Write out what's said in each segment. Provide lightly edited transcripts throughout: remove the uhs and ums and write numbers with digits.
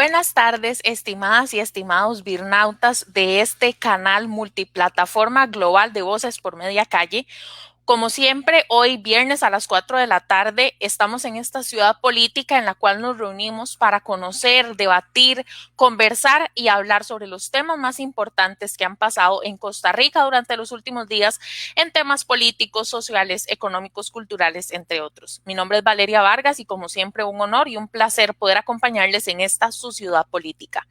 Buenas tardes, estimadas y estimados birnautas de este canal multiplataforma global de Voces por Media Calle. Como siempre, hoy viernes a las 4 de la tarde estamos en esta ciudad política en la cual nos reunimos para conocer, debatir, conversar y hablar sobre los temas más importantes que han pasado en Costa Rica durante los últimos días en temas políticos, sociales, económicos, culturales, entre otros. Mi nombre es Valeria Vargas y como siempre un honor y un placer poder acompañarles en esta su ciudad política.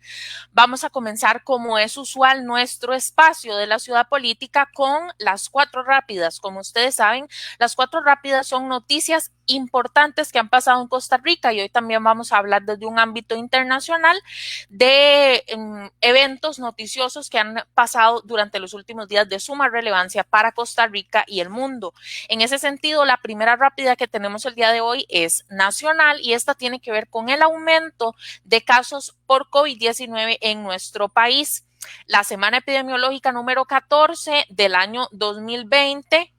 Vamos a comenzar, como es usual, nuestro espacio de la ciudad política con las cuatro rápidas. Como ustedes saben, las cuatro rápidas son noticias importantes que han pasado en Costa Rica y hoy también vamos a hablar desde un ámbito internacional de eventos noticiosos que han pasado durante los últimos días de suma relevancia para Costa Rica y el mundo. En ese sentido, la primera rápida que tenemos el día de hoy es nacional y esta tiene que ver con el aumento de casos por COVID-19 en nuestro país. La semana epidemiológica número 14 del año 2021,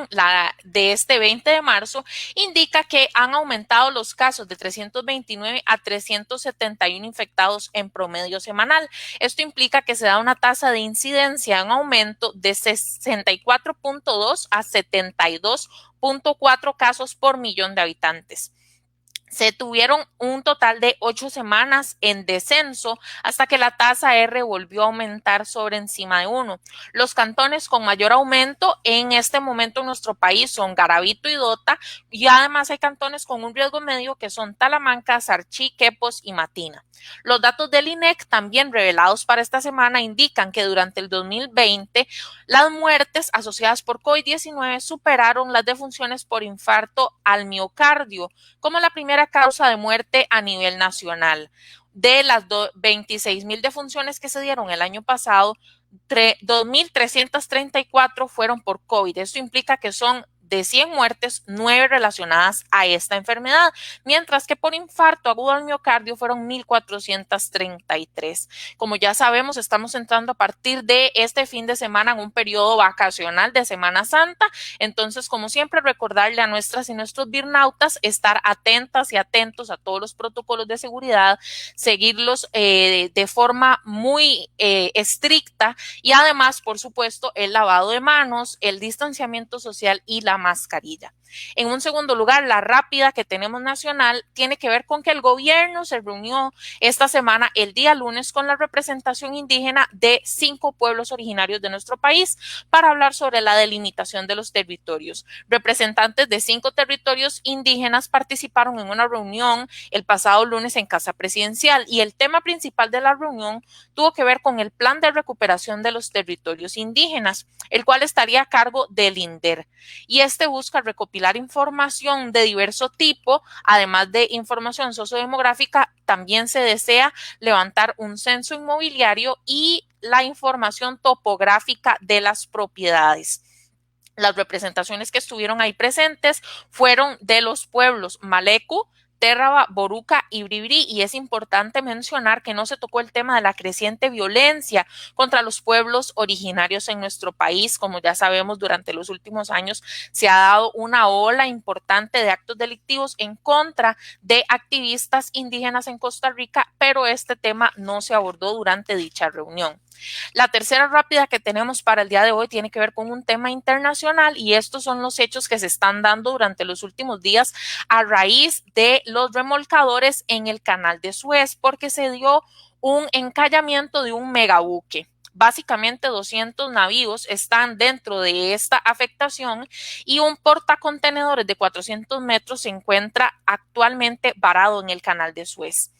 la de este 20 de marzo, indica que han aumentado los casos de 329 a 371 infectados en promedio semanal. Esto implica que se da una tasa de incidencia en aumento de 64.2 a 72.4 casos por millón de habitantes. Se tuvieron un total de 8 semanas en descenso hasta que la tasa R volvió a aumentar sobre encima de 1. Los cantones con mayor aumento en este momento en nuestro país son Garavito y Dota, y además hay cantones con un riesgo medio que son Talamanca, Sarchí, Quepos y Matina. Los datos del INEC también revelados para esta semana indican que durante el 2020 las muertes asociadas por COVID-19 superaron las defunciones por infarto al miocardio como la primera causa de muerte a nivel nacional. De las 26,000 defunciones que se dieron el año pasado, 2,334 fueron por COVID. Esto implica que son de 100 muertes, 9 relacionadas a esta enfermedad, mientras que por infarto agudo al miocardio fueron 1,433. Como ya sabemos, estamos entrando a partir de este fin de semana en un periodo vacacional de Semana Santa. Entonces, como siempre, recordarle a nuestras y nuestros birnautas estar atentas y atentos a todos los protocolos de seguridad, seguirlos de forma muy estricta y además, por supuesto, el lavado de manos, el distanciamiento social y la mascarilla. En un segundo lugar, la rápida que tenemos nacional tiene que ver con que el gobierno se reunió esta semana, el día lunes, con la representación indígena de 5 pueblos originarios de nuestro país para hablar sobre la delimitación de los territorios. Representantes de 5 territorios indígenas participaron en una reunión el pasado lunes en Casa Presidencial y el tema principal de la reunión tuvo que ver con el plan de recuperación de los territorios indígenas, el cual estaría a cargo del INDER. Y este busca recopilar información de diverso tipo, además de información sociodemográfica. También se desea levantar un censo inmobiliario y la información topográfica de las propiedades. Las representaciones que estuvieron ahí presentes fueron de los pueblos Malecu, Térraba, Boruca y Bribri, y es importante mencionar que no se tocó el tema de la creciente violencia contra los pueblos originarios en nuestro país. Como ya sabemos, durante los últimos años se ha dado una ola importante de actos delictivos en contra de activistas indígenas en Costa Rica, pero este tema no se abordó durante dicha reunión. La tercera rápida que tenemos para el día de hoy tiene que ver con un tema internacional y estos son los hechos que se están dando durante los últimos días a raíz de los remolcadores en el canal de Suez, porque se dio un encallamiento de un megabuque. Básicamente 200 navíos están dentro de esta afectación y un portacontenedores de 400 metros se encuentra actualmente varado en el canal de Suez.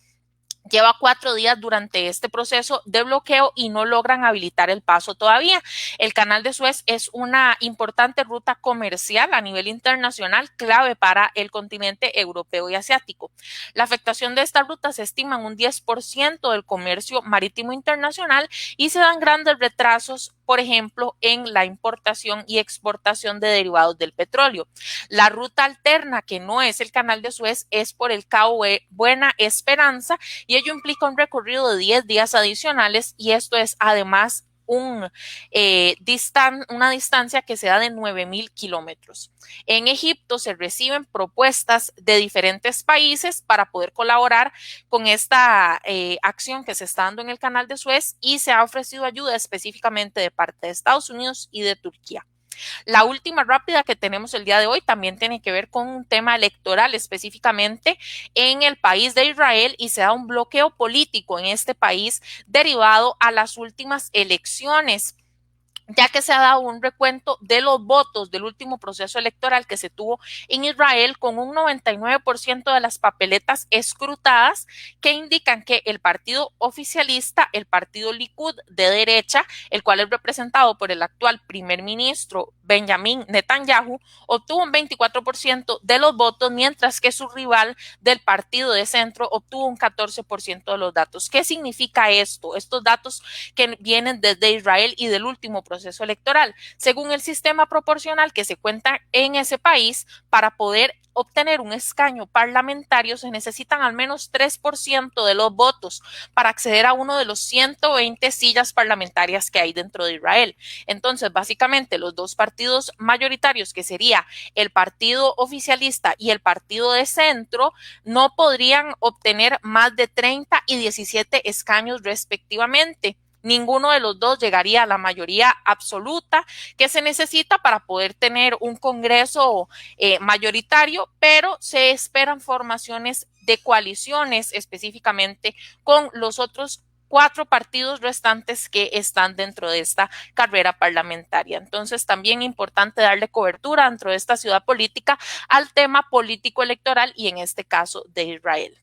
Lleva 4 días durante este proceso de bloqueo y no logran habilitar el paso todavía. El canal de Suez es una importante ruta comercial a nivel internacional, clave para el continente europeo y asiático. La afectación de esta ruta se estima en un 10% del comercio marítimo internacional y se dan grandes retrasos, por ejemplo, en la importación y exportación de derivados del petróleo. La ruta alterna, que no es el canal de Suez, es por el Cabo Buena Esperanza y ello implica un recorrido de 10 días adicionales y esto es además una distancia que se da de 9.000 kilómetros. En Egipto se reciben propuestas de diferentes países para poder colaborar con esta acción que se está dando en el Canal de Suez, y se ha ofrecido ayuda específicamente de parte de Estados Unidos y de Turquía. La última rápida que tenemos el día de hoy también tiene que ver con un tema electoral, específicamente en el país de Israel, y se da un bloqueo político en este país derivado a las últimas elecciones, ya que se ha dado un recuento de los votos del último proceso electoral que se tuvo en Israel, con un 99% de las papeletas escrutadas, que indican que el partido oficialista, el partido Likud de derecha, el cual es representado por el actual primer ministro Benjamin Netanyahu, obtuvo un 24% de los votos, mientras que su rival del partido de centro obtuvo un 14% de los datos. ¿Qué significa esto? Estos datos que vienen desde Israel y del último proceso electoral. Según el sistema proporcional que se cuenta en ese país, para poder obtener un escaño parlamentario se necesitan al menos 3% de los votos para acceder a uno de los 120 sillas parlamentarias que hay dentro de Israel. Entonces, básicamente, los dos partidos mayoritarios, que sería el partido oficialista y el partido de centro, no podrían obtener más de 30 y 17 escaños respectivamente. Ninguno de los dos llegaría a la mayoría absoluta que se necesita para poder tener un Congreso mayoritario, pero se esperan formaciones de coaliciones específicamente con los otros 4 partidos restantes que están dentro de esta carrera parlamentaria. Entonces, también es importante darle cobertura dentro de esta ciudad política al tema político electoral, y en este caso de Israel.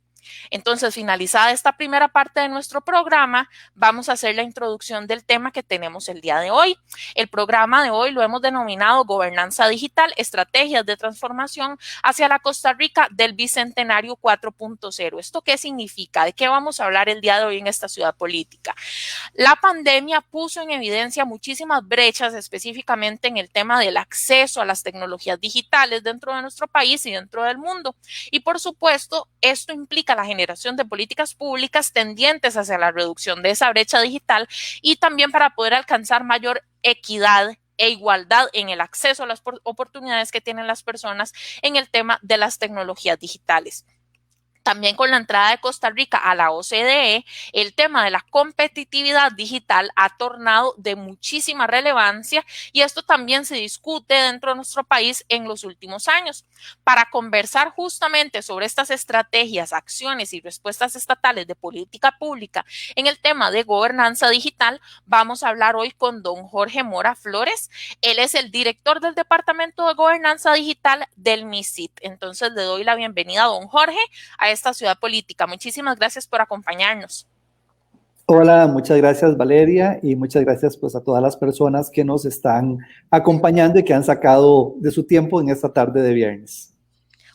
Entonces, finalizada esta primera parte de nuestro programa, vamos a hacer la introducción del tema que tenemos el día de hoy. El programa de hoy lo hemos denominado Gobernanza Digital, Estrategias de Transformación hacia la Costa Rica del Bicentenario 4.0. ¿Esto qué significa? ¿De qué vamos a hablar el día de hoy en esta ciudad política? La pandemia puso en evidencia muchísimas brechas, específicamente en el tema del acceso a las tecnologías digitales dentro de nuestro país y dentro del mundo. Y por supuesto, esto implica la generación de políticas públicas tendientes hacia la reducción de esa brecha digital, y también para poder alcanzar mayor equidad e igualdad en el acceso a las oportunidades que tienen las personas en el tema de las tecnologías digitales. También con la entrada de Costa Rica a la OCDE, el tema de la competitividad digital ha tornado de muchísima relevancia, y esto también se discute dentro de nuestro país en los últimos años. Para conversar justamente sobre estas estrategias, acciones y respuestas estatales de política pública en el tema de gobernanza digital, vamos a hablar hoy con don Jorge Mora Flores. Él es el director del Departamento de Gobernanza Digital del MISIT. Entonces, le doy la bienvenida a don Jorge a esta ciudad política. Muchísimas gracias por acompañarnos. Hola, muchas gracias Valeria, y muchas gracias pues a todas las personas que nos están acompañando y que han sacado de su tiempo en esta tarde de viernes.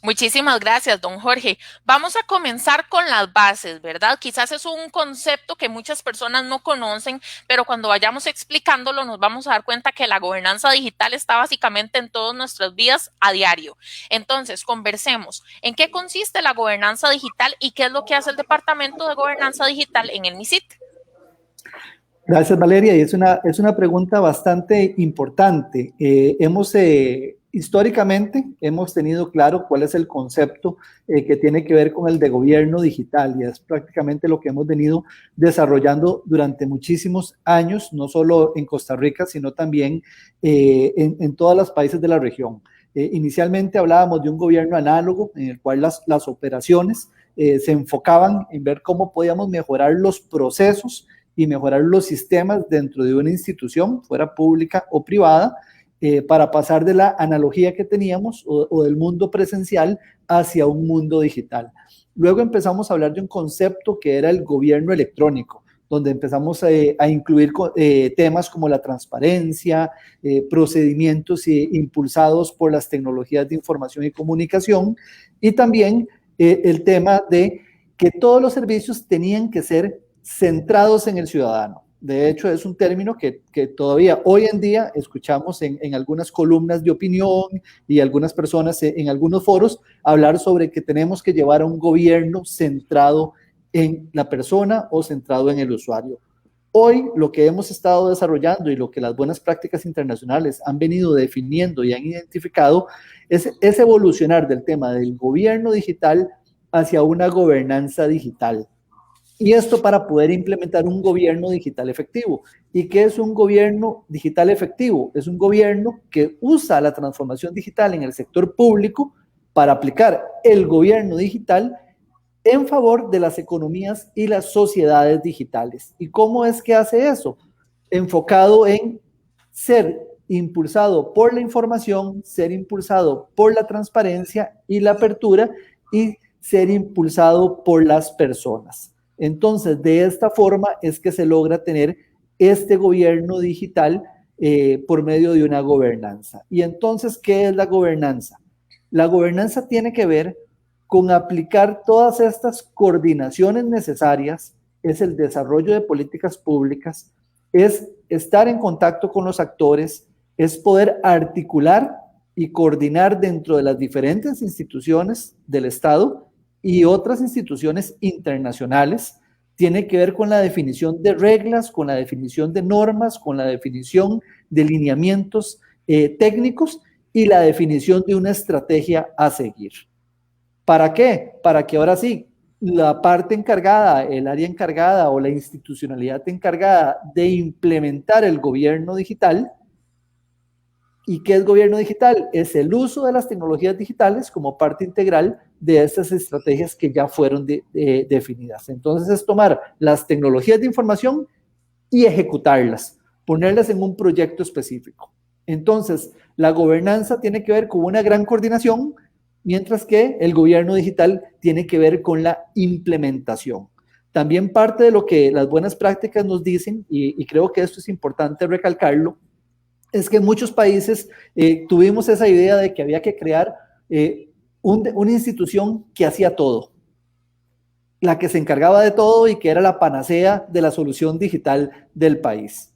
Muchísimas gracias, don Jorge. Vamos a comenzar con las bases, ¿verdad? Quizás es un concepto que muchas personas no conocen, pero cuando vayamos explicándolo nos vamos a dar cuenta que la gobernanza digital está básicamente en todas nuestras vidas a diario. Entonces, conversemos. ¿En qué consiste la gobernanza digital y qué es lo que hace el Departamento de Gobernanza Digital en el MISIT? Gracias Valeria, y es una pregunta bastante importante. Históricamente hemos tenido claro cuál es el concepto que tiene que ver con el de gobierno digital, y es prácticamente lo que hemos venido desarrollando durante muchísimos años, no solo en Costa Rica, sino también en todos los países de la región. Inicialmente hablábamos de un gobierno análogo en el cual las operaciones se enfocaban en ver cómo podíamos mejorar los procesos y mejorar los sistemas dentro de una institución, fuera pública o privada, para pasar de la analogía que teníamos o del mundo presencial hacia un mundo digital. Luego empezamos a hablar de un concepto que era el gobierno electrónico, donde empezamos a incluir temas como la transparencia, procedimientos impulsados por las tecnologías de información y comunicación, y también el tema de que todos los servicios tenían que ser centrados en el ciudadano. De hecho, es un término que todavía hoy en día escuchamos en algunas columnas de opinión y algunas personas en algunos foros hablar sobre que tenemos que llevar a un gobierno centrado en la persona o centrado en el usuario. hoy lo que hemos estado desarrollando y lo que las buenas prácticas internacionales han venido definiendo y han identificado es evolucionar del tema del gobierno digital hacia una gobernanza digital. Y esto para poder implementar un gobierno digital efectivo. ¿Y qué es un gobierno digital efectivo? Es un gobierno que usa la transformación digital en el sector público para aplicar el gobierno digital en favor de las economías y las sociedades digitales. ¿Y cómo es que hace eso? Enfocado en ser impulsado por la información, ser impulsado por la transparencia y la apertura y ser impulsado por las personas. Entonces, de esta forma es que se logra tener este gobierno digital por medio de una gobernanza. Y entonces, ¿qué es la gobernanza? La gobernanza tiene que ver con aplicar todas estas coordinaciones necesarias, es el desarrollo de políticas públicas, es estar en contacto con los actores, es poder articular y coordinar dentro de las diferentes instituciones del Estado y otras instituciones internacionales. Tiene que ver con la definición de reglas, con la definición de normas, con la definición de lineamientos técnicos y la definición de una estrategia a seguir. ¿Para qué? Para que ahora sí, la parte encargada, el área encargada o la institucionalidad encargada de implementar el gobierno digital. ¿Y qué es gobierno digital? Es el uso de las tecnologías digitales como parte integral de estas estrategias que ya fueron definidas. Entonces es tomar las tecnologías de información y ejecutarlas, ponerlas en un proyecto específico. Entonces, la gobernanza tiene que ver con una gran coordinación, mientras que el gobierno digital tiene que ver con la implementación. También parte de lo que las buenas prácticas nos dicen, y creo que esto es importante recalcarlo, es que en muchos países tuvimos esa idea de que había que crear una institución que hacía todo, la que se encargaba de todo y que era la panacea de la solución digital del país.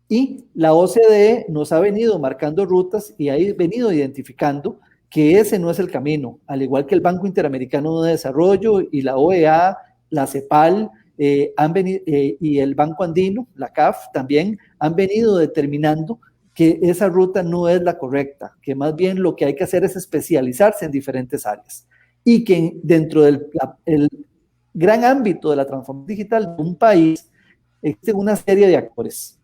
Y la OCDE nos ha venido marcando rutas y ha venido identificando que ese no es el camino, al igual que el Banco Interamericano de Desarrollo y la OEA, la CEPAL y el Banco Andino, la CAF, también han venido determinando que esa ruta no es la correcta, que más bien lo que hay que hacer es especializarse en diferentes áreas y que dentro del gran ámbito de la transformación digital de un país existe una serie de actores.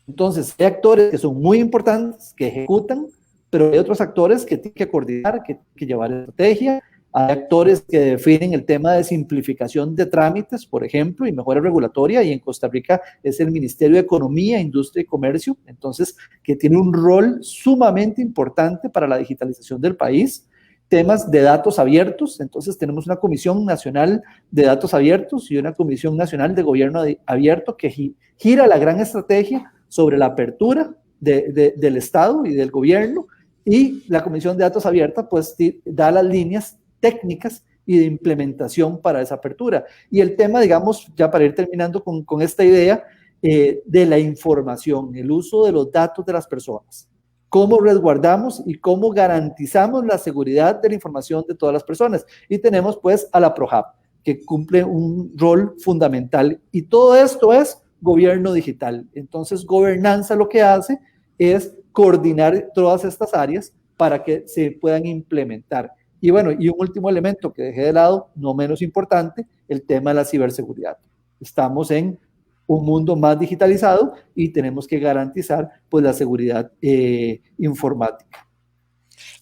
Entonces, hay actores que son muy importantes, que ejecutan, pero hay otros actores que tienen que coordinar, que tienen que llevar estrategia. Hay actores que definen el tema de simplificación de trámites, por ejemplo, y mejora regulatoria, y en Costa Rica es el Ministerio de Economía, Industria y Comercio, entonces, que tiene un rol sumamente importante para la digitalización del país. Temas de datos abiertos, entonces tenemos una Comisión Nacional de Datos Abiertos y una Comisión Nacional de Gobierno Abierto que gira la gran estrategia sobre la apertura del Estado y del gobierno, y la Comisión de Datos Abierta pues da las líneas técnicas y de implementación para esa apertura. Y el tema, digamos, ya para ir terminando con esta idea de la información, el uso de los datos de las personas, cómo resguardamos y cómo garantizamos la seguridad de la información de todas las personas. Y tenemos pues a la PROHAB, que cumple un rol fundamental, y todo esto es gobierno digital. Entonces, gobernanza lo que hace es coordinar todas estas áreas para que se puedan implementar. Y bueno, y un último elemento que dejé de lado, no menos importante, el tema de la ciberseguridad. Estamos en un mundo más digitalizado y tenemos que garantizar pues la seguridad informática.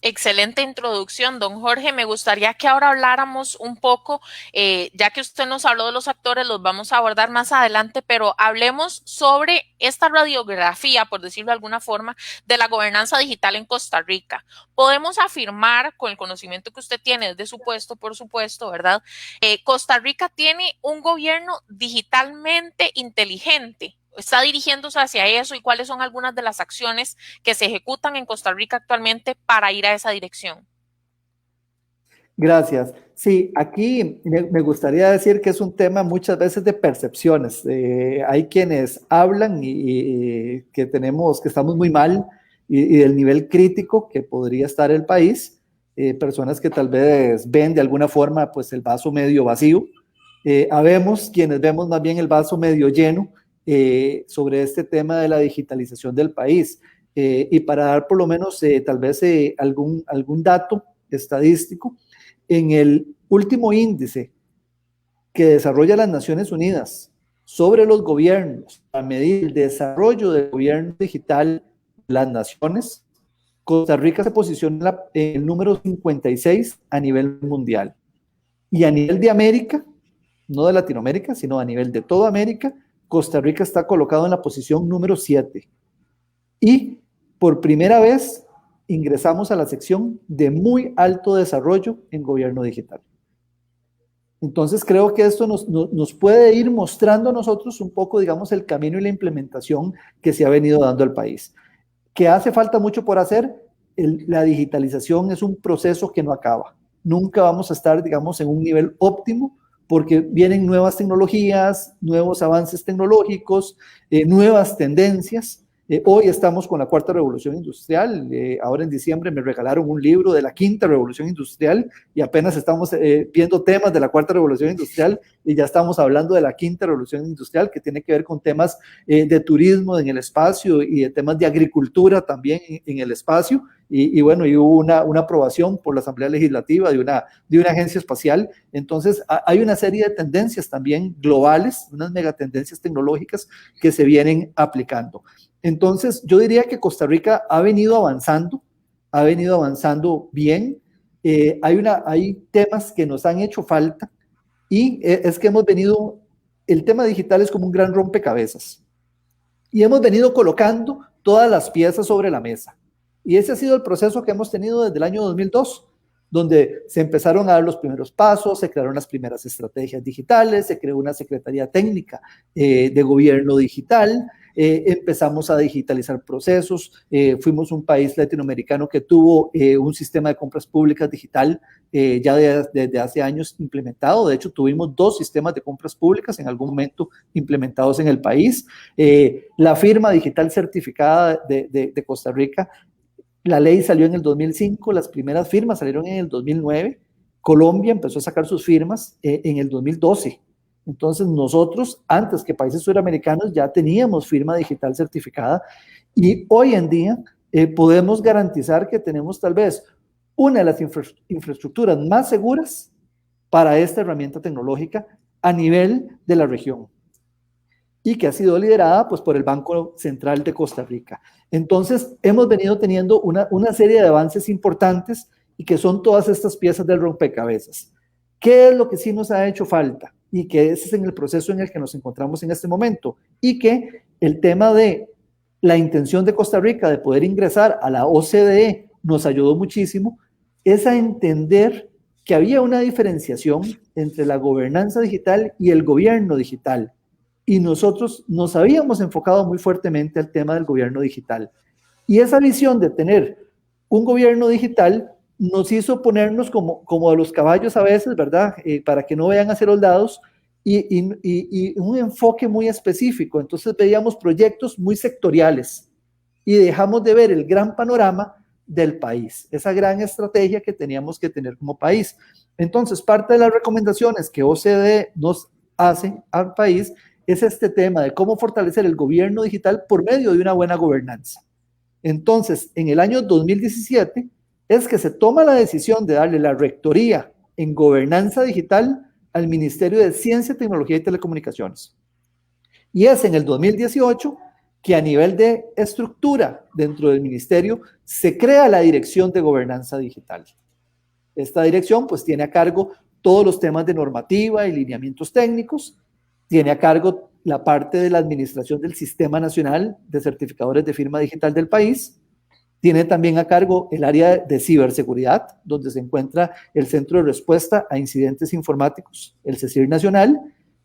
Excelente introducción, don Jorge. Me gustaría que ahora habláramos un poco, ya que usted nos habló de los actores, los vamos a abordar más adelante, pero hablemos sobre esta radiografía, por decirlo de alguna forma, de la gobernanza digital en Costa Rica. Podemos afirmar, con el conocimiento que usted tiene desde su puesto, por supuesto, ¿verdad? Costa Rica tiene un gobierno digitalmente inteligente. ¿Está dirigiéndose hacia eso y cuáles son algunas de las acciones que se ejecutan en Costa Rica actualmente para ir a esa dirección? Gracias. Sí, aquí me gustaría decir que es un tema muchas veces de percepciones. Hay quienes hablan y que estamos muy mal y del nivel crítico que podría estar el país. Personas que tal vez ven de alguna forma pues el vaso medio vacío. Habemos quienes vemos más bien el vaso medio lleno sobre este tema de la digitalización del país. Y para dar por lo menos tal vez algún dato estadístico, en el último índice que desarrolla las Naciones Unidas sobre los gobiernos a medir el desarrollo del gobierno digital de las naciones, Costa Rica se posiciona en el número 56 a nivel mundial. Y a nivel de América, no de Latinoamérica, sino a nivel de toda América, Costa Rica está colocado en la posición número 7. Y por primera vez ingresamos a la sección de muy alto desarrollo en gobierno digital. Entonces creo que esto nos puede ir mostrando a nosotros un poco, digamos, el camino y la implementación que se ha venido dando al país. ¿Que hace falta mucho por hacer? La digitalización es un proceso que no acaba. Nunca vamos a estar, digamos, en un nivel óptimo porque vienen nuevas tecnologías, nuevos avances tecnológicos, nuevas tendencias. Hoy estamos con la cuarta revolución industrial. Ahora en diciembre me regalaron un libro de la quinta revolución industrial y apenas estamos viendo temas de la cuarta revolución industrial y ya estamos hablando de la quinta revolución industrial, que tiene que ver con temas de turismo en el espacio y de temas de agricultura también en el espacio. Y bueno, y hubo una aprobación por la Asamblea Legislativa de una agencia espacial. Entonces, hay una serie de tendencias también globales, unas megatendencias tecnológicas que se vienen aplicando. Entonces, yo diría que Costa Rica ha venido avanzando bien. Hay temas que nos han hecho falta y es que el tema digital es como un gran rompecabezas y hemos venido colocando todas las piezas sobre la mesa. Y ese ha sido el proceso que hemos tenido desde el año 2002, donde se empezaron a dar los primeros pasos, se crearon las primeras estrategias digitales, se creó una Secretaría Técnica de Gobierno Digital, empezamos a digitalizar procesos, fuimos un país latinoamericano que tuvo un sistema de compras públicas digital ya desde hace años implementado. De hecho, tuvimos 2 sistemas de compras públicas en algún momento implementados en el país. La firma digital certificada de Costa Rica, la ley salió en el 2005, las primeras firmas salieron en el 2009, Colombia empezó a sacar sus firmas en el 2012. Entonces nosotros, antes que países suramericanos, ya teníamos firma digital certificada y hoy en día podemos garantizar que tenemos tal vez una de las infraestructuras más seguras para esta herramienta tecnológica a nivel de la región y que ha sido liderada pues, por el Banco Central de Costa Rica. Entonces, hemos venido teniendo una serie de avances importantes y que son todas estas piezas del rompecabezas. ¿Qué es lo que sí nos ha hecho falta? Y que ese es en el proceso en el que nos encontramos en este momento. Y que el tema de la intención de Costa Rica de poder ingresar a la OCDE nos ayudó muchísimo, es a entender que había una diferenciación entre la gobernanza digital y el gobierno digital. Y nosotros nos habíamos enfocado muy fuertemente al tema del gobierno digital. Y esa visión de tener un gobierno digital nos hizo ponernos como a los caballos a veces, ¿verdad? Para que no vayan a ser soldados y un enfoque muy específico. Entonces veíamos proyectos muy sectoriales y dejamos de ver el gran panorama del país, esa gran estrategia que teníamos que tener como país. Entonces, parte de las recomendaciones que OCDE nos hace al país es este tema de cómo fortalecer el gobierno digital por medio de una buena gobernanza. Entonces, en el año 2017 es que se toma la decisión de darle la rectoría en gobernanza digital al Ministerio de Ciencia, Tecnología y Telecomunicaciones. Y es en el 2018 que a nivel de estructura dentro del ministerio se crea la Dirección de Gobernanza Digital. Esta dirección pues tiene a cargo todos los temas de normativa y lineamientos técnicos, tiene a cargo la parte de la administración del Sistema Nacional de Certificadores de Firma Digital del país, tiene también a cargo el área de ciberseguridad, donde se encuentra el Centro de Respuesta a Incidentes Informáticos, el CECIR Nacional,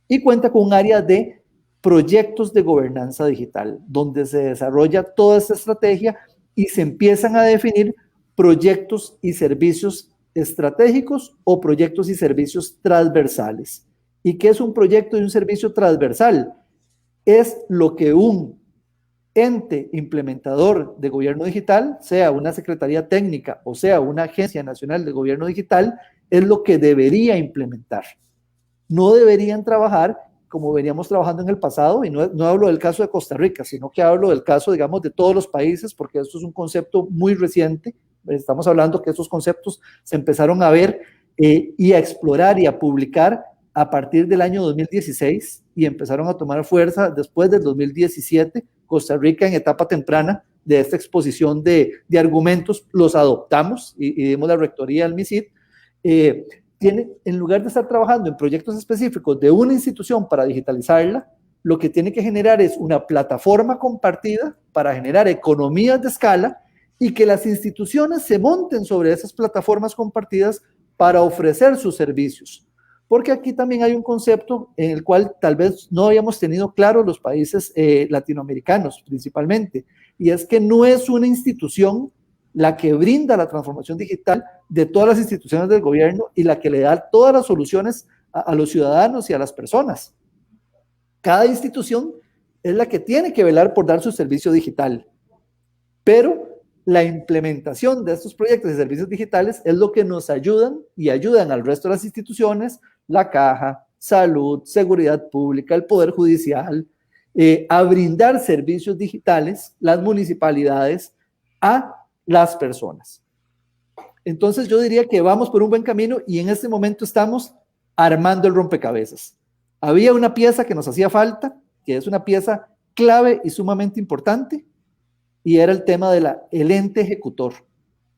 y cuenta con un área de proyectos de gobernanza digital, donde se desarrolla toda esta estrategia y se empiezan a definir proyectos y servicios estratégicos o proyectos y servicios transversales. ¿Y qué es un proyecto y un servicio transversal? Es lo que un ente implementador de gobierno digital, sea una secretaría técnica o sea una agencia nacional de gobierno digital, es lo que debería implementar. No deberían trabajar como veníamos trabajando en el pasado, y no hablo del caso de Costa Rica, sino que hablo del caso, digamos, de todos los países, porque esto es un concepto muy reciente. Estamos hablando que estos conceptos se empezaron a ver y a explorar y a publicar a partir del año 2016 y empezaron a tomar fuerza después del 2017. Costa Rica, en etapa temprana de esta exposición de argumentos, los adoptamos y dimos la rectoría al MISID. En lugar de estar trabajando en proyectos específicos de una institución para digitalizarla, lo que tiene que generar es una plataforma compartida para generar economías de escala y que las instituciones se monten sobre esas plataformas compartidas para ofrecer sus servicios. Porque aquí también hay un concepto en el cual tal vez no habíamos tenido claro los países latinoamericanos principalmente, y es que no es una institución la que brinda la transformación digital de todas las instituciones del gobierno y la que le da todas las soluciones a los ciudadanos y a las personas. Cada institución es la que tiene que velar por dar su servicio digital, pero la implementación de estos proyectos de servicios digitales es lo que nos ayudan y ayudan al resto de las instituciones, la Caja, Salud, Seguridad Pública, el Poder Judicial, a brindar servicios digitales, las municipalidades, a las personas. Entonces yo diría que vamos por un buen camino y en este momento estamos armando el rompecabezas. Había una pieza que nos hacía falta, que es una pieza clave y sumamente importante, y era el tema del ente ejecutor.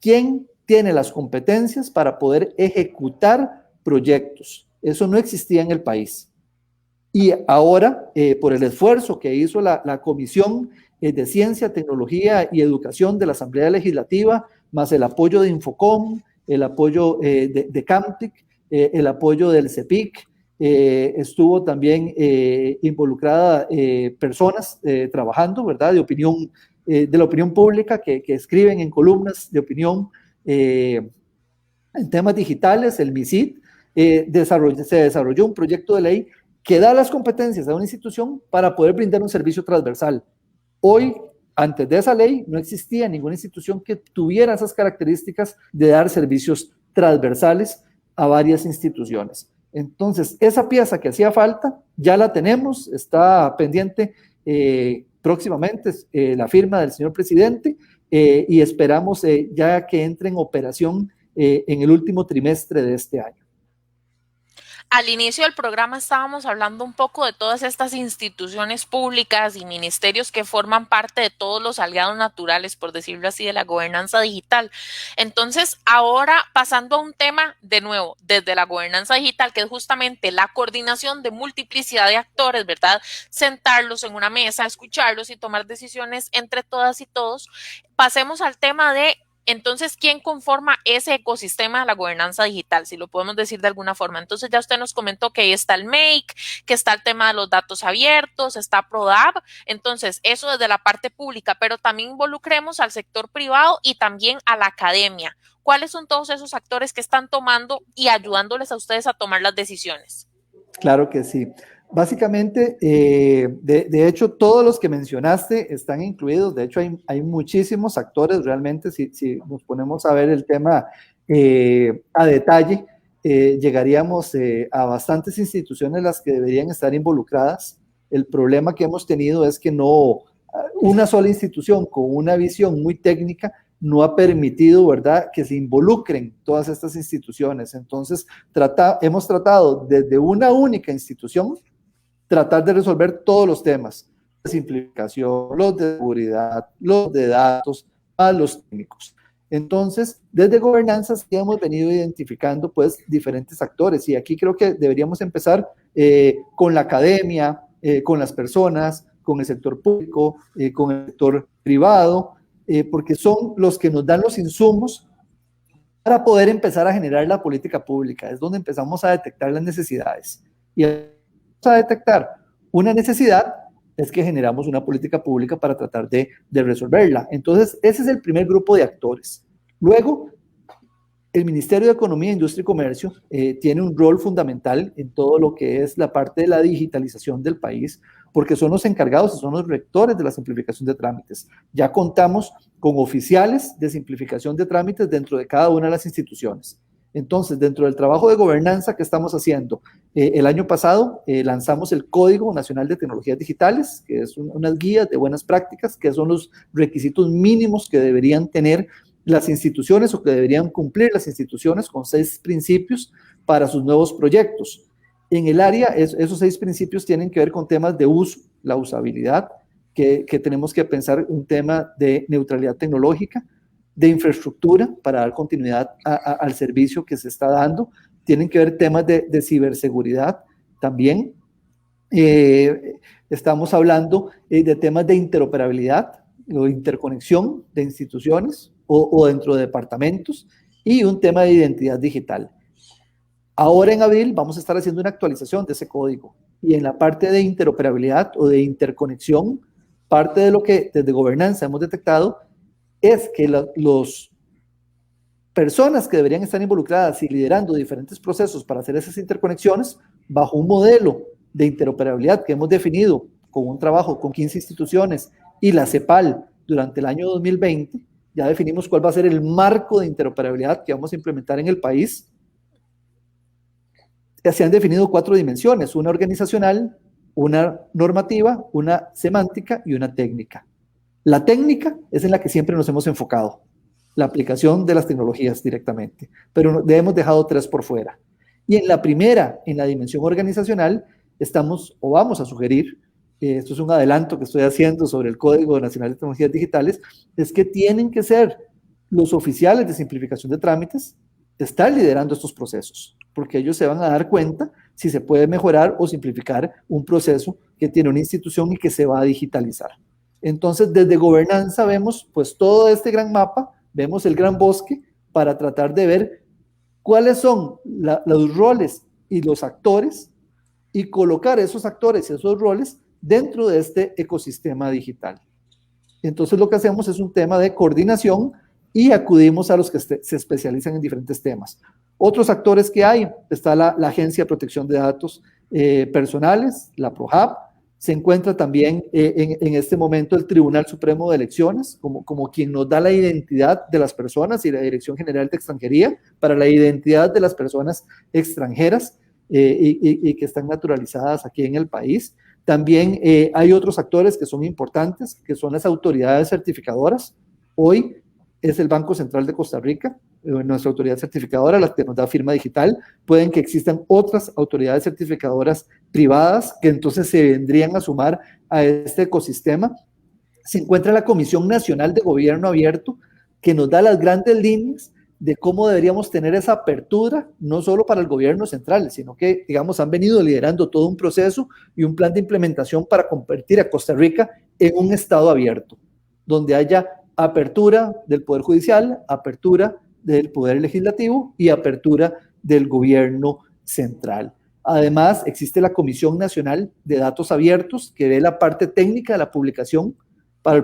¿Quién tiene las competencias para poder ejecutar proyectos? Eso no existía en el país. Y ahora, por el esfuerzo que hizo la Comisión de Ciencia, Tecnología y Educación de la Asamblea Legislativa, más el apoyo de Infocom, el apoyo de Camtic, el apoyo del CEPIC, estuvo también involucrada personas trabajando, ¿verdad?, de la opinión pública que escriben en columnas de opinión en temas digitales. El MISID se desarrolló un proyecto de ley que da las competencias a una institución para poder brindar un servicio transversal. Hoy, antes de esa ley, no existía ninguna institución que tuviera esas características de dar servicios transversales a varias instituciones. Entonces, esa pieza que hacía falta, ya la tenemos, está pendiente próximamente la firma del señor presidente y esperamos ya que entre en operación en el último trimestre de este año. Al inicio del programa estábamos hablando un poco de todas estas instituciones públicas y ministerios que forman parte de todos los aliados naturales, por decirlo así, de la gobernanza digital. Entonces, ahora pasando a un tema de nuevo, desde la gobernanza digital, que es justamente la coordinación de multiplicidad de actores, ¿verdad? Sentarlos en una mesa, escucharlos y tomar decisiones entre todas y todos. Pasemos al tema de entonces, ¿quién conforma ese ecosistema de la gobernanza digital? Si lo podemos decir de alguna forma. Entonces, ya usted nos comentó que ahí está el MEIC, que está el tema de los datos abiertos, está PRODAV. Entonces, eso desde la parte pública, pero también involucremos al sector privado y también a la academia. ¿Cuáles son todos esos actores que están tomando y ayudándoles a ustedes a tomar las decisiones? Claro que sí. Básicamente, de hecho, todos los que mencionaste están incluidos. De hecho, hay muchísimos actores realmente. Si nos ponemos a ver el tema a detalle, llegaríamos a bastantes instituciones las que deberían estar involucradas. El problema que hemos tenido es que no, una sola institución con una visión muy técnica no ha permitido, ¿verdad?, que se involucren todas estas instituciones. Entonces, hemos tratado desde una única institución tratar de resolver todos los temas, la simplificación, los de seguridad, los de datos, a los técnicos. Entonces, desde gobernanzas hemos venido identificando pues diferentes actores y aquí creo que deberíamos empezar con la academia, con las personas, con el sector público, con el sector privado, porque son los que nos dan los insumos para poder empezar a generar la política pública. Es donde empezamos a detectar las necesidades. Y a detectar una necesidad es que generamos una política pública para tratar de resolverla. Entonces, ese es el primer grupo de actores. Luego, el Ministerio de Economía, Industria y Comercio tiene un rol fundamental en todo lo que es la parte de la digitalización del país, porque son los encargados y son los rectores de la simplificación de trámites. Ya contamos con oficiales de simplificación de trámites dentro de cada una de las instituciones. Entonces, dentro del trabajo de gobernanza que estamos haciendo, el año pasado lanzamos el Código Nacional de Tecnologías Digitales, que es unas guías de buenas prácticas, que son los requisitos mínimos que deberían tener las instituciones o que deberían cumplir las instituciones con 6 principios para sus nuevos proyectos. En el área, esos 6 principios tienen que ver con temas de uso, la usabilidad, que tenemos que pensar un tema de neutralidad tecnológica, de infraestructura para dar continuidad al servicio que se está dando. Tienen que ver temas de ciberseguridad también. Estamos hablando de temas de interoperabilidad o interconexión de instituciones o dentro de departamentos y un tema de identidad digital. Ahora en abril vamos a estar haciendo una actualización de ese código y en la parte de interoperabilidad o de interconexión, parte de lo que desde gobernanza hemos detectado es que las personas que deberían estar involucradas y liderando diferentes procesos para hacer esas interconexiones bajo un modelo de interoperabilidad que hemos definido con un trabajo con 15 instituciones y la CEPAL durante el año 2020, ya definimos cuál va a ser el marco de interoperabilidad que vamos a implementar en el país. Se han definido 4 dimensiones, una organizacional, una normativa, una semántica y una técnica. La técnica es en la que siempre nos hemos enfocado, la aplicación de las tecnologías directamente, pero hemos dejado 3 por fuera. Y en la primera, en la dimensión organizacional, estamos o vamos a sugerir, esto es un adelanto que estoy haciendo sobre el Código Nacional de Tecnologías Digitales, es que tienen que ser los oficiales de simplificación de trámites estar liderando estos procesos, porque ellos se van a dar cuenta si se puede mejorar o simplificar un proceso que tiene una institución y que se va a digitalizar. Entonces, desde gobernanza vemos pues todo este gran mapa, vemos el gran bosque para tratar de ver cuáles son los roles y los actores y colocar esos actores y esos roles dentro de este ecosistema digital. Entonces, lo que hacemos es un tema de coordinación y acudimos a los que se especializan en diferentes temas. Otros actores que hay, está la Agencia de Protección de Datos Personales, la PROHAB, se encuentra también en este momento el Tribunal Supremo de Elecciones, como quien nos da la identidad de las personas y la Dirección General de Extranjería para la identidad de las personas extranjeras y que están naturalizadas aquí en el país. También hay otros actores que son importantes, que son las autoridades certificadoras. Hoy es el Banco Central de Costa Rica, nuestra autoridad certificadora, la que nos da firma digital. Pueden que existan otras autoridades certificadoras privadas que entonces se vendrían a sumar a este ecosistema. Se encuentra la Comisión Nacional de Gobierno Abierto, que nos da las grandes líneas de cómo deberíamos tener esa apertura, no solo para el gobierno central, sino que, digamos, han venido liderando todo un proceso y un plan de implementación para convertir a Costa Rica en un estado abierto, donde haya apertura del Poder Judicial, apertura del Poder Legislativo y apertura del gobierno central. Además, existe la Comisión Nacional de Datos Abiertos, que ve la parte técnica de la publicación para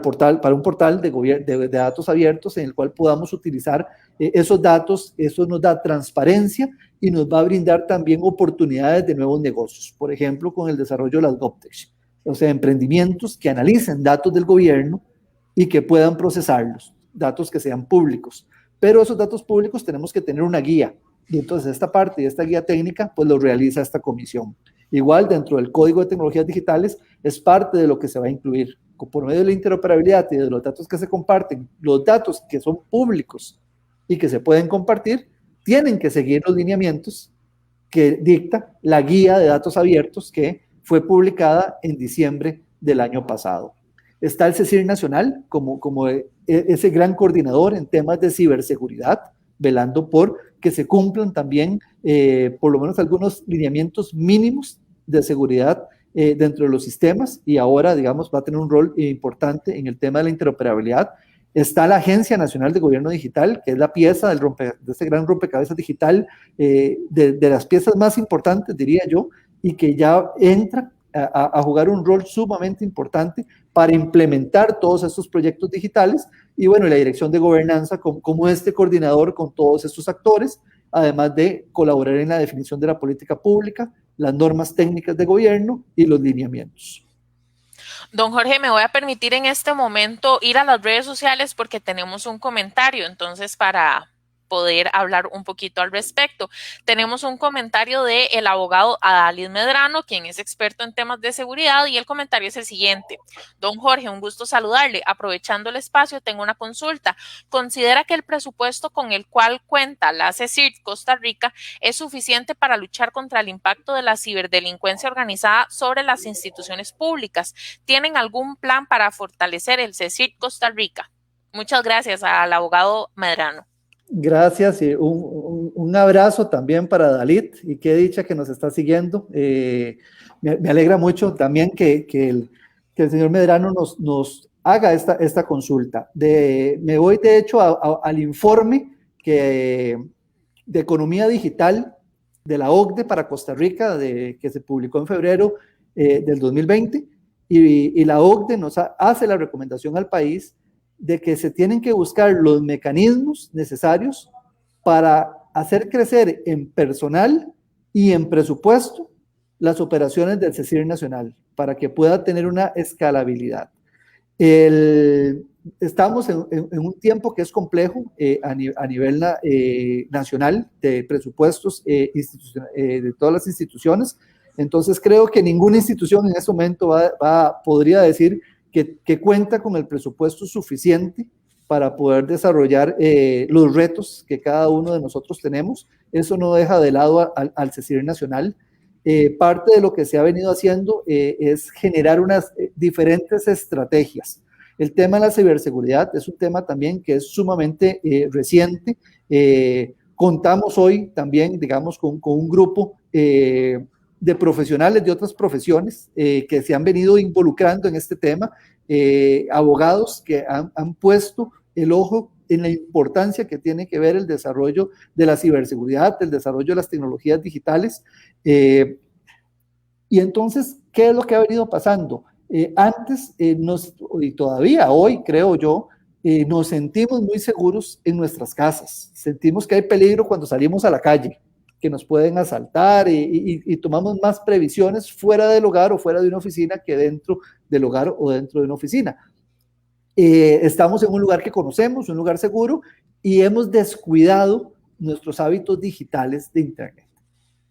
un portal de datos abiertos en el cual podamos utilizar esos datos. Eso nos da transparencia y nos va a brindar también oportunidades de nuevos negocios, por ejemplo, con el desarrollo de las GovTech, o sea, emprendimientos que analicen datos del gobierno y que puedan procesarlos, datos que sean públicos. Pero esos datos públicos tenemos que tener una guía, y entonces esta parte de esta guía técnica pues lo realiza esta comisión. Igual dentro del Código de Tecnologías Digitales es parte de lo que se va a incluir. Por medio de la interoperabilidad y de los datos que se comparten, los datos que son públicos y que se pueden compartir, tienen que seguir los lineamientos que dicta la guía de datos abiertos que fue publicada en diciembre del año pasado. Está el CECIR Nacional como ese gran coordinador en temas de ciberseguridad, velando por que se cumplan también por lo menos algunos lineamientos mínimos de seguridad dentro de los sistemas, y ahora, digamos, va a tener un rol importante en el tema de la interoperabilidad. Está la Agencia Nacional de Gobierno Digital, que es la pieza de este gran rompecabezas digital, de las piezas más importantes, diría yo, y que ya entra a jugar un rol sumamente importante para implementar todos estos proyectos digitales. Y bueno, la Dirección de Gobernanza como este coordinador con todos estos actores, además de colaborar en la definición de la política pública, las normas técnicas de gobierno y los lineamientos. Don Jorge, me voy a permitir en este momento ir a las redes sociales porque tenemos un comentario, entonces para poder hablar un poquito al respecto. Tenemos un comentario del abogado Adalid Medrano, quien es experto en temas de seguridad, y el comentario es el siguiente. Don Jorge, un gusto saludarle. Aprovechando el espacio, tengo una consulta. ¿Considera que el presupuesto con el cual cuenta la CECIRT Costa Rica es suficiente para luchar contra el impacto de la ciberdelincuencia organizada sobre las instituciones públicas? ¿Tienen algún plan para fortalecer el CECIRT Costa Rica? Muchas gracias al abogado Medrano. Gracias y un abrazo también para Dalit, y qué dicha que nos está siguiendo. Me alegra mucho también que el señor Medrano nos haga esta consulta. Me voy de hecho al informe de economía digital de la OCDE para Costa Rica, que se publicó en febrero del 2020, y la OCDE nos hace la recomendación al país de que se tienen que buscar los mecanismos necesarios para hacer crecer en personal y en presupuesto las operaciones del CECIR nacional, para que pueda tener una escalabilidad. Estamos en un tiempo que es complejo a nivel nacional de presupuestos de todas las instituciones. Entonces creo que ninguna institución en este momento podría decir que cuenta con el presupuesto suficiente para poder desarrollar los retos que cada uno de nosotros tenemos. Eso no deja de lado al CECIR nacional. Parte de lo que se ha venido haciendo es generar unas diferentes estrategias. El tema de la ciberseguridad es un tema también que es sumamente reciente. Contamos hoy también, digamos, con un grupo de profesionales de otras profesiones que se han venido involucrando en este tema, abogados que han puesto el ojo en la importancia que tiene que ver el desarrollo de la ciberseguridad, el desarrollo de las tecnologías digitales. Y entonces, ¿qué es lo que ha venido pasando? Antes, y todavía hoy, creo yo, nos sentimos muy seguros en nuestras casas. Sentimos que hay peligro cuando salimos a la calle, que nos pueden asaltar, y tomamos más previsiones fuera del hogar o fuera de una oficina que dentro del hogar o dentro de una oficina. Estamos en un lugar que conocemos, un lugar seguro, y hemos descuidado nuestros hábitos digitales de Internet.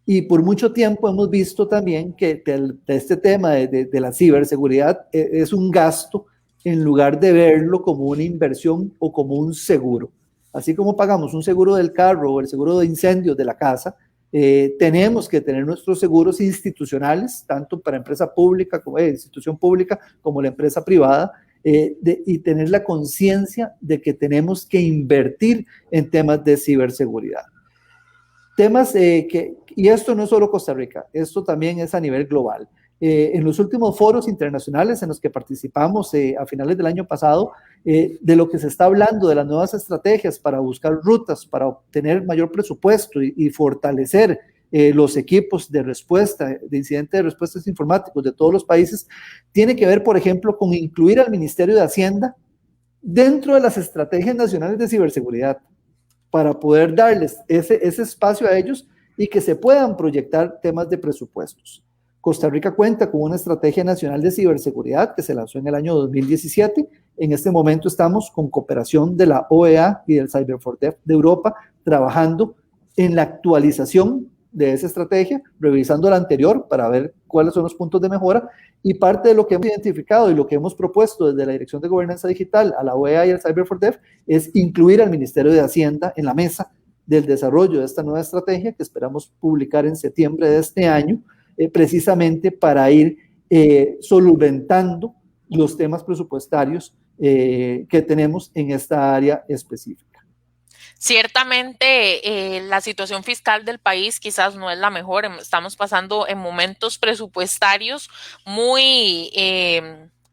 Y por mucho tiempo hemos visto también que este tema de la ciberseguridad es un gasto en lugar de verlo como una inversión o como un seguro. Así como pagamos un seguro del carro o el seguro de incendios de la casa, tenemos que tener nuestros seguros institucionales, tanto para empresa pública como institución pública como la empresa privada, y tener la conciencia de que tenemos que invertir en temas de ciberseguridad. Temas y esto no es solo Costa Rica, esto también es a nivel global. En los últimos foros internacionales en los que participamos a finales del año pasado, de lo que se está hablando, de las nuevas estrategias para buscar rutas, para obtener mayor presupuesto y fortalecer los equipos de respuesta, de incidentes de respuestas informáticos de todos los países, tiene que ver, por ejemplo, con incluir al Ministerio de Hacienda dentro de las estrategias nacionales de ciberseguridad, para poder darles ese espacio a ellos y que se puedan proyectar temas de presupuestos. Costa Rica cuenta con una estrategia nacional de ciberseguridad que se lanzó en el año 2017. En este momento estamos con cooperación de la OEA y del Cyber4Dev de Europa, trabajando en la actualización de esa estrategia, revisando la anterior para ver cuáles son los puntos de mejora, y parte de lo que hemos identificado y lo que hemos propuesto desde la Dirección de Gobernanza Digital a la OEA y al Cyber4Dev es incluir al Ministerio de Hacienda en la mesa del desarrollo de esta nueva estrategia que esperamos publicar en septiembre de este año, precisamente para ir solventando los temas presupuestarios que tenemos en esta área específica. Ciertamente la situación fiscal del país quizás no es la mejor. Estamos pasando en momentos presupuestarios muy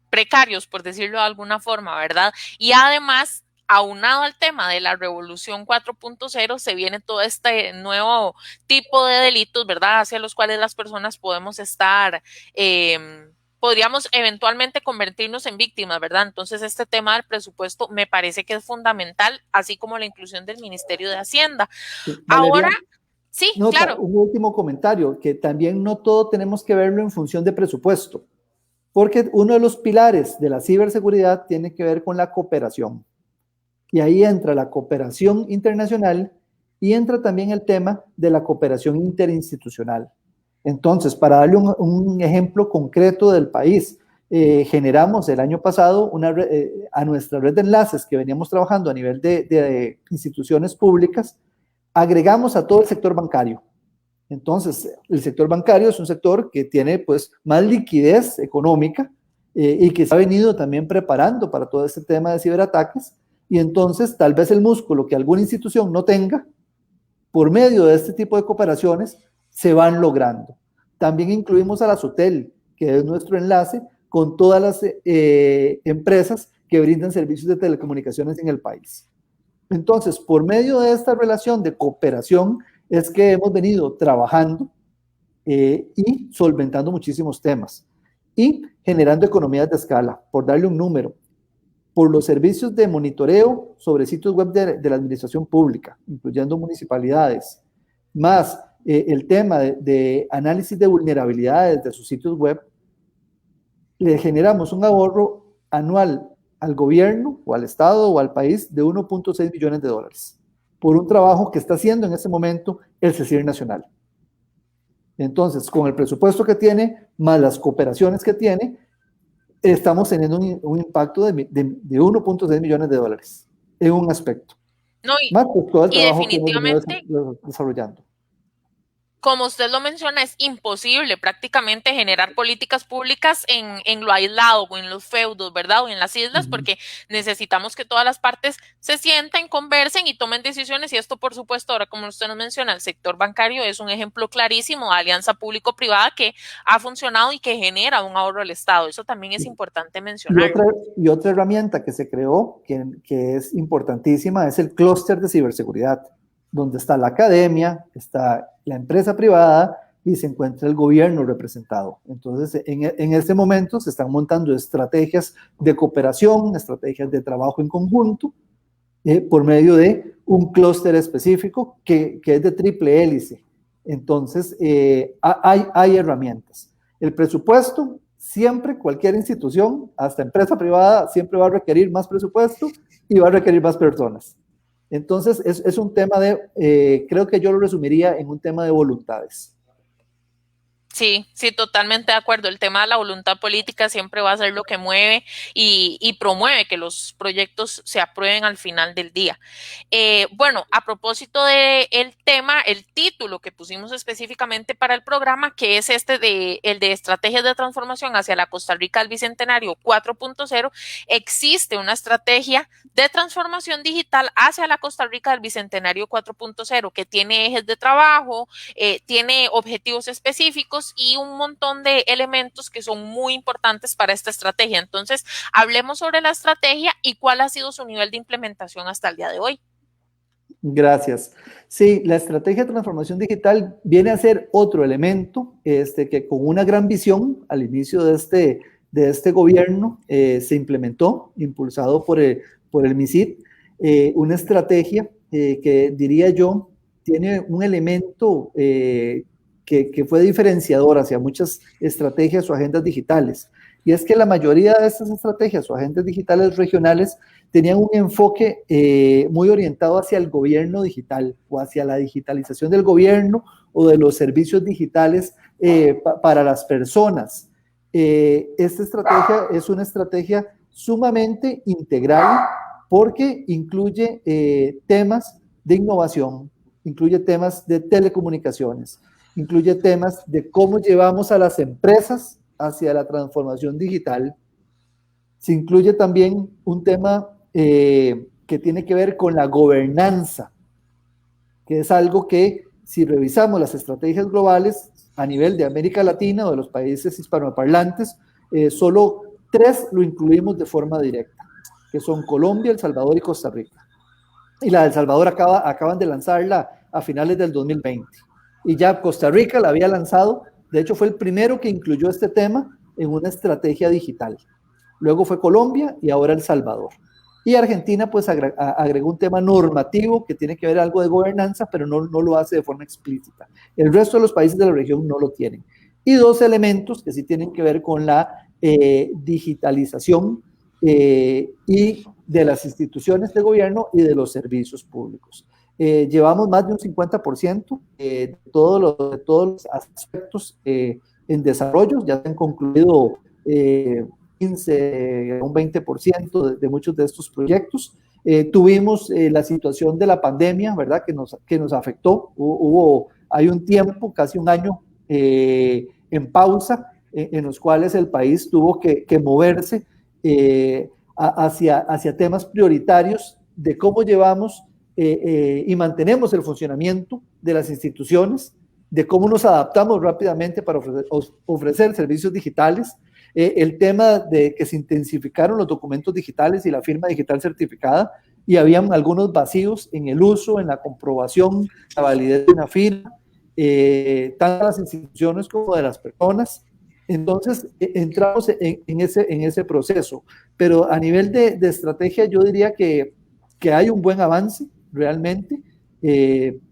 precarios, por decirlo de alguna forma, ¿verdad? Y además, aunado al tema de la revolución 4.0, se viene todo este nuevo tipo de delitos, ¿verdad? Hacia los cuales las personas podemos estar podríamos eventualmente convertirnos en víctimas, ¿verdad? Entonces, este tema del presupuesto me parece que es fundamental, así como la inclusión del Ministerio de Hacienda. Sí, ahora, sí, no, claro. Un último comentario, que también no todo tenemos que verlo en función de presupuesto, porque uno de los pilares de la ciberseguridad tiene que ver con la cooperación. Y ahí entra la cooperación internacional y entra también el tema de la cooperación interinstitucional. Entonces, para darle un ejemplo concreto del país, generamos el año pasado a nuestra red de enlaces que veníamos trabajando a nivel de instituciones públicas, agregamos a todo el sector bancario. Entonces, el sector bancario es un sector que tiene pues más liquidez económica y que se ha venido también preparando para todo este tema de ciberataques, y entonces tal vez el músculo que alguna institución no tenga, por medio de este tipo de cooperaciones, se van logrando. También incluimos a la SOTEL, que es nuestro enlace con todas las empresas que brindan servicios de telecomunicaciones en el país. Entonces, por medio de esta relación de cooperación es que hemos venido trabajando y solventando muchísimos temas y generando economías de escala. Por darle un número, por los servicios de monitoreo sobre sitios web de la administración pública, incluyendo municipalidades, más el tema de análisis de vulnerabilidades de sus sitios web, le generamos un ahorro anual al gobierno o al Estado o al país de 1.6 millones de dólares por un trabajo que está haciendo en este momento el CECIR Nacional. Entonces, con el presupuesto que tiene, más las cooperaciones que tiene, estamos teniendo un impacto de 1.6 millones de dólares en un aspecto. No, más pues, todo el trabajo definitivamente, que hemos venido desarrollando. Como usted lo menciona, es imposible prácticamente generar políticas públicas en lo aislado o en los feudos, ¿verdad? O en las islas, porque necesitamos que todas las partes se sienten, conversen y tomen decisiones. Y esto, por supuesto, ahora como usted nos menciona, el sector bancario es un ejemplo clarísimo de alianza público-privada que ha funcionado y que genera un ahorro al Estado. Eso también es importante mencionar. Y otra herramienta que se creó, que es importantísima, es el clúster de ciberseguridad, donde está la academia, está la empresa privada y se encuentra el gobierno representado. Entonces, en este momento se están montando estrategias de cooperación, estrategias de trabajo en conjunto, por medio de un clúster específico que es de triple hélice. Entonces, hay herramientas. El presupuesto, siempre cualquier institución, hasta empresa privada, siempre va a requerir más presupuesto y va a requerir más personas. Entonces, es un tema creo que yo lo resumiría en un tema de voluntades. Sí, sí, totalmente de acuerdo. El tema de la voluntad política siempre va a ser lo que mueve y promueve que los proyectos se aprueben al final del día. Bueno, a propósito del tema, el título que pusimos específicamente para el programa, que es el de Estrategias de Transformación hacia la Costa Rica del Bicentenario 4.0, existe una estrategia de transformación digital hacia la Costa Rica del Bicentenario 4.0 que tiene ejes de trabajo, tiene objetivos específicos y un montón de elementos que son muy importantes para esta estrategia. Entonces, hablemos sobre la estrategia y cuál ha sido su nivel de implementación hasta el día de hoy. Gracias. Sí, la estrategia de transformación digital viene a ser otro elemento que con una gran visión al inicio de este gobierno se implementó, impulsado por el MISID, una estrategia que diría yo tiene un elemento que fue diferenciador hacia muchas estrategias o agendas digitales. Y es que la mayoría de estas estrategias o agendas digitales regionales tenían un enfoque muy orientado hacia el gobierno digital o hacia la digitalización del gobierno o de los servicios digitales para las personas. Esta estrategia es una estrategia sumamente integral porque incluye temas de innovación, incluye temas de telecomunicaciones, incluye temas de cómo llevamos a las empresas hacia la transformación digital. Se incluye también un tema que tiene que ver con la gobernanza, que es algo que si revisamos las estrategias globales a nivel de América Latina o de los países hispanoparlantes, solo 3 lo incluimos de forma directa, que son Colombia, El Salvador y Costa Rica. Y la de El Salvador acaban de lanzarla a finales del 2020. Y ya Costa Rica la había lanzado, de hecho fue el primero que incluyó este tema en una estrategia digital. Luego fue Colombia y ahora El Salvador. Y Argentina pues agregó un tema normativo que tiene que ver algo de gobernanza, pero no lo hace de forma explícita. El resto de los países de la región no lo tienen. Y 2 elementos que sí tienen que ver con la digitalización y de las instituciones de gobierno y de los servicios públicos. llevamos más de un 50% de todos los aspectos en desarrollo, ya se han concluido 15, un 20% de muchos de estos proyectos. Tuvimos la situación de la pandemia, ¿verdad? Que nos afectó. Hay un tiempo, casi un año, en pausa, en los cuales el país tuvo que moverse hacia temas prioritarios de cómo llevamos y mantenemos el funcionamiento de las instituciones, de cómo nos adaptamos rápidamente para ofrecer servicios digitales, el tema de que se intensificaron los documentos digitales y la firma digital certificada, y habían algunos vacíos en el uso, en la comprobación, la validez de una firma, tanto de las instituciones como de las personas. Entonces, entramos en ese proceso, pero a nivel de estrategia yo diría que hay un buen avance realmente.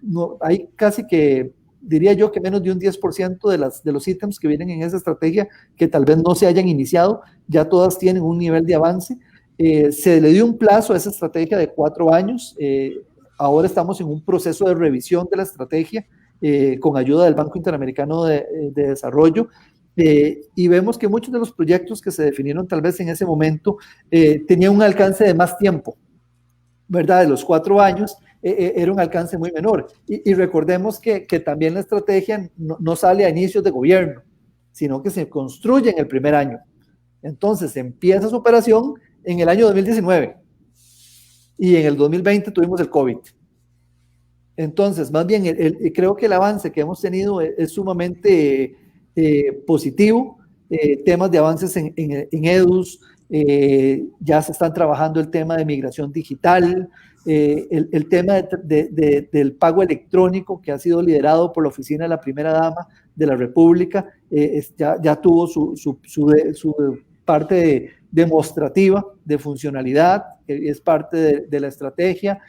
No, hay casi que, diría yo, que menos de un 10% de los ítems que vienen en esa estrategia que tal vez no se hayan iniciado, ya todas tienen un nivel de avance. Se le dio un plazo a esa estrategia de 4 años. Ahora estamos en un proceso de revisión de la estrategia con ayuda del Banco Interamericano de Desarrollo. Y vemos que muchos de los proyectos que se definieron tal vez en ese momento tenían un alcance de más tiempo, ¿verdad? De los 4 años era un alcance muy menor. Y recordemos que también la estrategia no sale a inicios de gobierno, sino que se construye en el primer año. Entonces empieza su operación en el año 2019 y en el 2020 tuvimos el COVID. Entonces, más bien, creo que el avance que hemos tenido es sumamente positivo. Temas de avances en EDUS, ya se están trabajando el tema de migración digital, el tema del pago electrónico que ha sido liderado por la oficina de la primera dama de la República, ya tuvo su parte demostrativa de funcionalidad, es parte de la estrategia.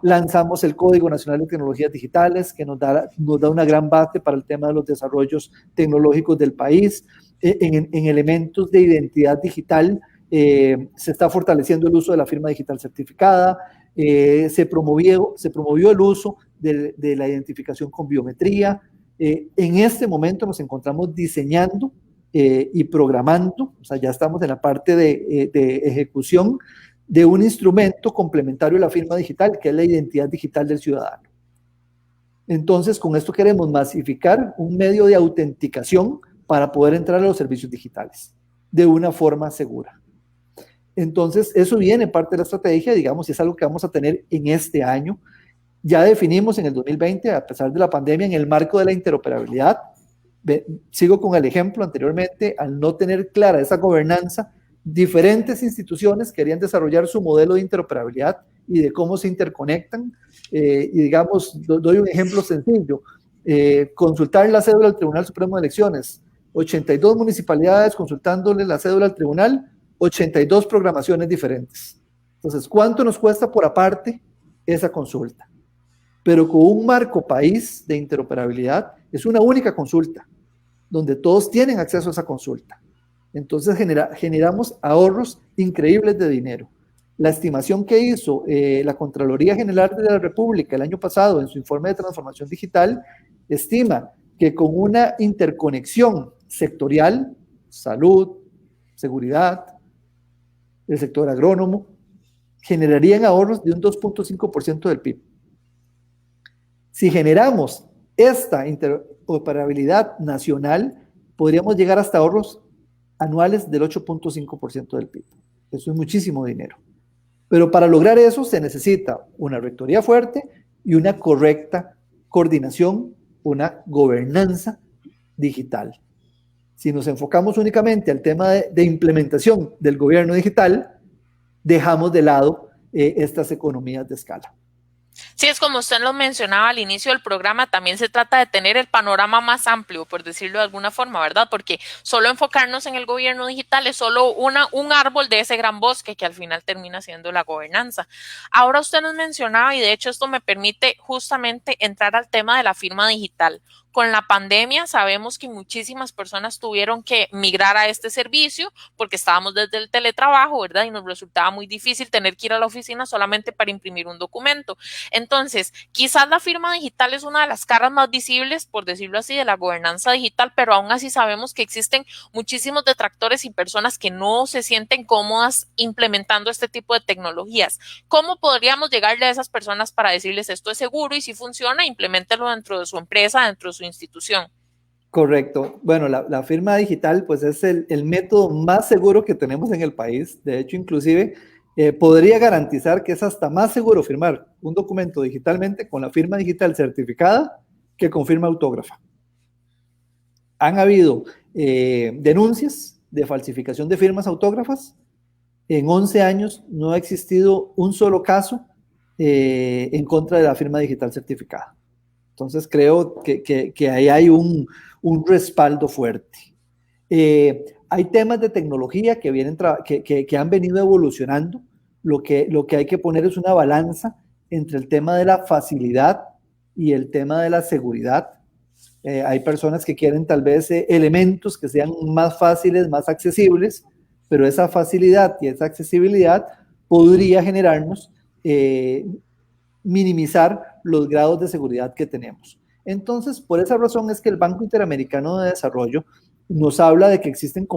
Lanzamos el Código Nacional de Tecnologías Digitales, que nos da una gran base para el tema de los desarrollos tecnológicos del país. En elementos de identidad digital se está fortaleciendo el uso de la firma digital certificada, se promovió el uso de la identificación con biometría. En este momento nos encontramos diseñando y programando, o sea, ya estamos en la parte de ejecución de un instrumento complementario a la firma digital, que es la identidad digital del ciudadano. Entonces, con esto queremos masificar un medio de autenticación para poder entrar a los servicios digitales de una forma segura. Entonces, eso viene parte de la estrategia, digamos, y es algo que vamos a tener en este año. Ya definimos en el 2020, a pesar de la pandemia, en el marco de la interoperabilidad. Sigo con el ejemplo anteriormente, al no tener clara esa gobernanza, diferentes instituciones querían desarrollar su modelo de interoperabilidad y de cómo se interconectan. Y digamos, doy un ejemplo sencillo, consultar la cédula del Tribunal Supremo de Elecciones, 82 municipalidades consultándole la cédula al tribunal, 82 programaciones diferentes. Entonces, ¿cuánto nos cuesta por aparte esa consulta? Pero con un marco país de interoperabilidad es una única consulta, donde todos tienen acceso a esa consulta. Entonces generamos ahorros increíbles de dinero. La estimación que hizo la Contraloría General de la República el año pasado en su informe de transformación digital estima que con una interconexión sectorial, salud, seguridad, el sector agrónomo, generarían ahorros de un 2.5% del PIB. Si generamos esta interoperabilidad nacional, podríamos llegar hasta ahorros anuales del 8.5% del PIB. Eso es muchísimo dinero. Pero para lograr eso se necesita una rectoría fuerte y una correcta coordinación, una gobernanza digital. Si nos enfocamos únicamente al tema de implementación del gobierno digital, dejamos de lado estas economías de escala. Sí, es como usted lo mencionaba al inicio del programa, también se trata de tener el panorama más amplio, por decirlo de alguna forma, ¿verdad? Porque solo enfocarnos en el gobierno digital es solo un árbol de ese gran bosque que al final termina siendo la gobernanza. Ahora usted nos mencionaba, y de hecho esto me permite justamente entrar al tema de la firma digital. Con la pandemia sabemos que muchísimas personas tuvieron que migrar a este servicio porque estábamos desde el teletrabajo, ¿verdad? Y nos resultaba muy difícil tener que ir a la oficina solamente para imprimir un documento. Entonces, quizás la firma digital es una de las caras más visibles, por decirlo así, de la gobernanza digital, pero aún así sabemos que existen muchísimos detractores y personas que no se sienten cómodas implementando este tipo de tecnologías. ¿Cómo podríamos llegarle a esas personas para decirles esto es seguro y si funciona, impleméntelo dentro de su empresa, dentro de su institución? Correcto. Bueno, la firma digital pues es el método más seguro que tenemos en el país. De hecho, inclusive podría garantizar que es hasta más seguro firmar un documento digitalmente con la firma digital certificada que con firma autógrafa. Han habido denuncias de falsificación de firmas autógrafas. En 11 años no ha existido un solo caso en contra de la firma digital certificada. Entonces creo que ahí hay un respaldo fuerte. Hay temas de tecnología que han venido evolucionando. Lo que hay que poner es una balanza entre el tema de la facilidad y el tema de la seguridad. Hay personas que quieren tal vez elementos que sean más fáciles, más accesibles, pero esa facilidad y esa accesibilidad podría generarnos minimizar los grados de seguridad que tenemos. Entonces, por esa razón es que el Banco Interamericano de Desarrollo nos habla de que existen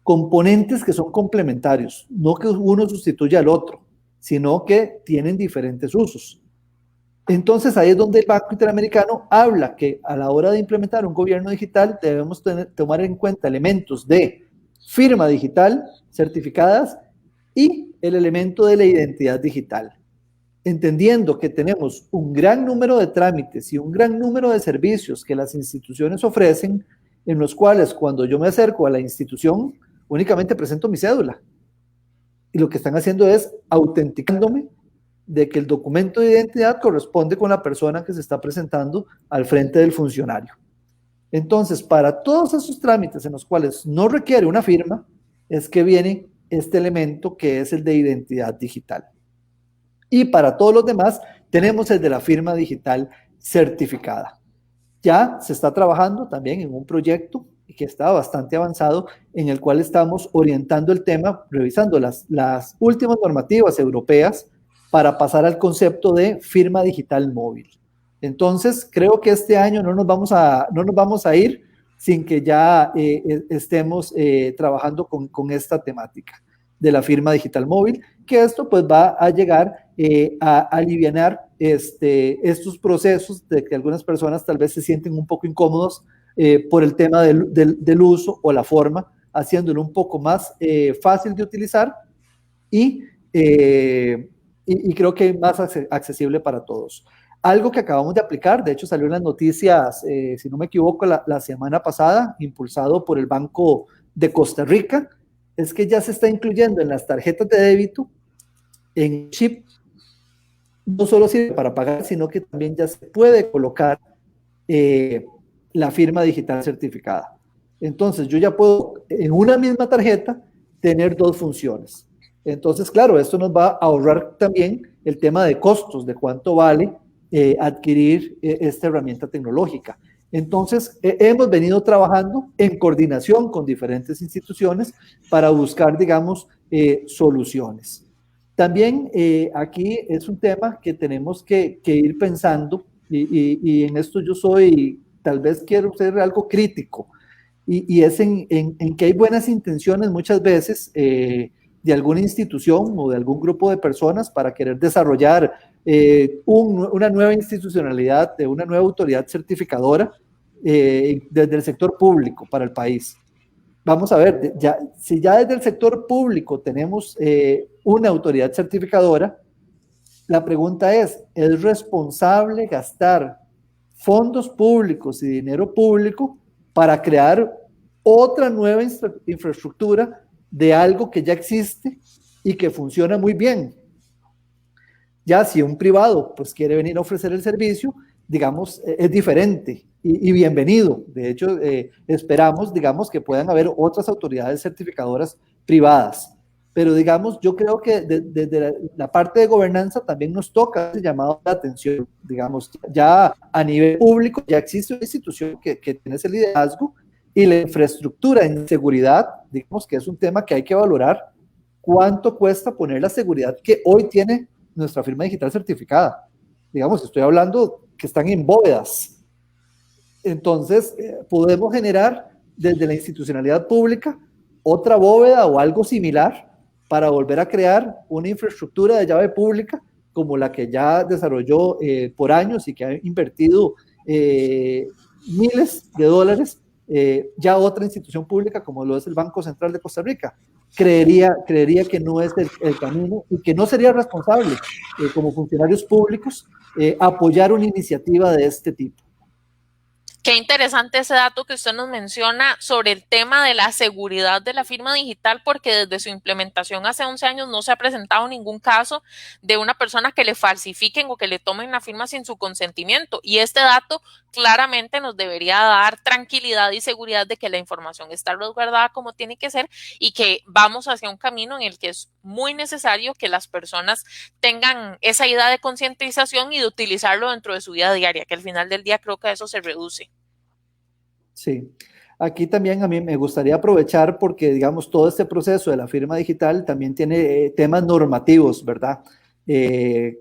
componentes que son complementarios, no que uno sustituya al otro, sino que tienen diferentes usos. Entonces, ahí es donde el Banco Interamericano habla que a la hora de implementar un gobierno digital debemos tomar en cuenta elementos de firma digital certificadas y el elemento de la identidad digital. Entendiendo que tenemos un gran número de trámites y un gran número de servicios que las instituciones ofrecen, en los cuales cuando yo me acerco a la institución, únicamente presento mi cédula. Y lo que están haciendo es autenticándome de que el documento de identidad corresponde con la persona que se está presentando al frente del funcionario. Entonces, para todos esos trámites en los cuales no requiere una firma, es que viene este elemento que es el de identidad digital. Y para todos los demás, tenemos el de la firma digital certificada. Ya se está trabajando también en un proyecto que está bastante avanzado, en el cual estamos orientando el tema, revisando las últimas normativas europeas para pasar al concepto de firma digital móvil. Entonces, creo que este año no nos vamos a ir sin que ya estemos trabajando con esta temática de la firma digital móvil, que esto pues va a llegar a alivianar estos procesos de que algunas personas tal vez se sienten un poco incómodos por el tema del uso o la forma, haciéndolo un poco más fácil de utilizar y creo que más accesible para todos. Algo que acabamos de aplicar, de hecho salió en las noticias, si no me equivoco, la semana pasada, impulsado por el Banco de Costa Rica, es que ya se está incluyendo en las tarjetas de débito en chip. No solo sirve para pagar, sino que también ya se puede colocar la firma digital certificada. Entonces, yo ya puedo en una misma tarjeta tener dos funciones. Entonces, claro, esto nos va a ahorrar también el tema de costos, de cuánto vale adquirir esta herramienta tecnológica. Entonces, hemos venido trabajando en coordinación con diferentes instituciones para buscar, digamos, soluciones. También aquí es un tema que tenemos que ir pensando y en esto yo tal vez quiero ser algo crítico y es en que hay buenas intenciones muchas veces de alguna institución o de algún grupo de personas para querer desarrollar una nueva institucionalidad, de una nueva autoridad certificadora desde el sector público para el país. Vamos a ver, si ya desde el sector público tenemos una autoridad certificadora, la pregunta ¿es responsable gastar fondos públicos y dinero público para crear otra nueva infraestructura de algo que ya existe y que funciona muy bien? Ya si un privado pues quiere venir a ofrecer el servicio, digamos, es diferente y bienvenido. De hecho, esperamos, digamos, que puedan haber otras autoridades certificadoras privadas. Pero, digamos, yo creo que desde la parte de gobernanza también nos toca ese llamado de atención. Digamos, ya a nivel público ya existe una institución que tiene ese liderazgo y la infraestructura en seguridad, digamos que es un tema que hay que valorar. ¿Cuánto cuesta poner la seguridad que hoy tiene nuestra firma digital certificada? digamos, estoy hablando que están en bóvedas. Entonces, podemos generar desde la institucionalidad pública otra bóveda o algo similar para volver a crear una infraestructura de llave pública como la que ya desarrolló por años y que ha invertido miles de dólares ya otra institución pública como lo es el Banco Central de Costa Rica. Creería que no es el camino y que no sería responsable como funcionarios públicos apoyar una iniciativa de este tipo. Qué interesante ese dato que usted nos menciona sobre el tema de la seguridad de la firma digital, porque desde su implementación hace 11 años no se ha presentado ningún caso de una persona que le falsifiquen o que le tomen la firma sin su consentimiento. Y este dato claramente nos debería dar tranquilidad y seguridad de que la información está resguardada como tiene que ser y que vamos hacia un camino en el que es muy necesario que las personas tengan esa idea de concientización y de utilizarlo dentro de su vida diaria, que al final del día creo que eso se reduce. Sí, aquí también a mí me gustaría aprovechar porque, digamos, todo este proceso de la firma digital también tiene temas normativos, ¿verdad?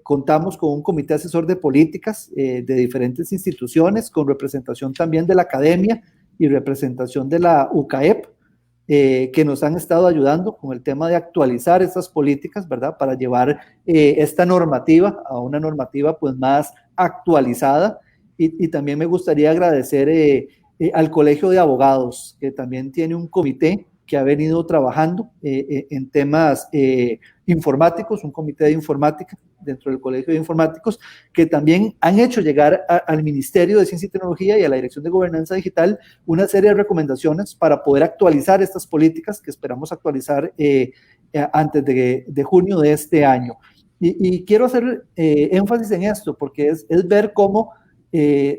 Contamos con un comité asesor de políticas de diferentes instituciones, con representación también de la academia y representación de la UCAEP, que nos han estado ayudando con el tema de actualizar estas políticas, ¿verdad? Para llevar esta normativa a una normativa pues más actualizada y también me gustaría agradecer al Colegio de Abogados, que también tiene un comité que ha venido trabajando en temas informáticos, un comité de informática dentro del Colegio de Informáticos, que también han hecho llegar al Ministerio de Ciencia y Tecnología y a la Dirección de Gobernanza Digital una serie de recomendaciones para poder actualizar estas políticas que esperamos actualizar antes de junio de este año. Y quiero hacer énfasis en esto, porque es ver cómo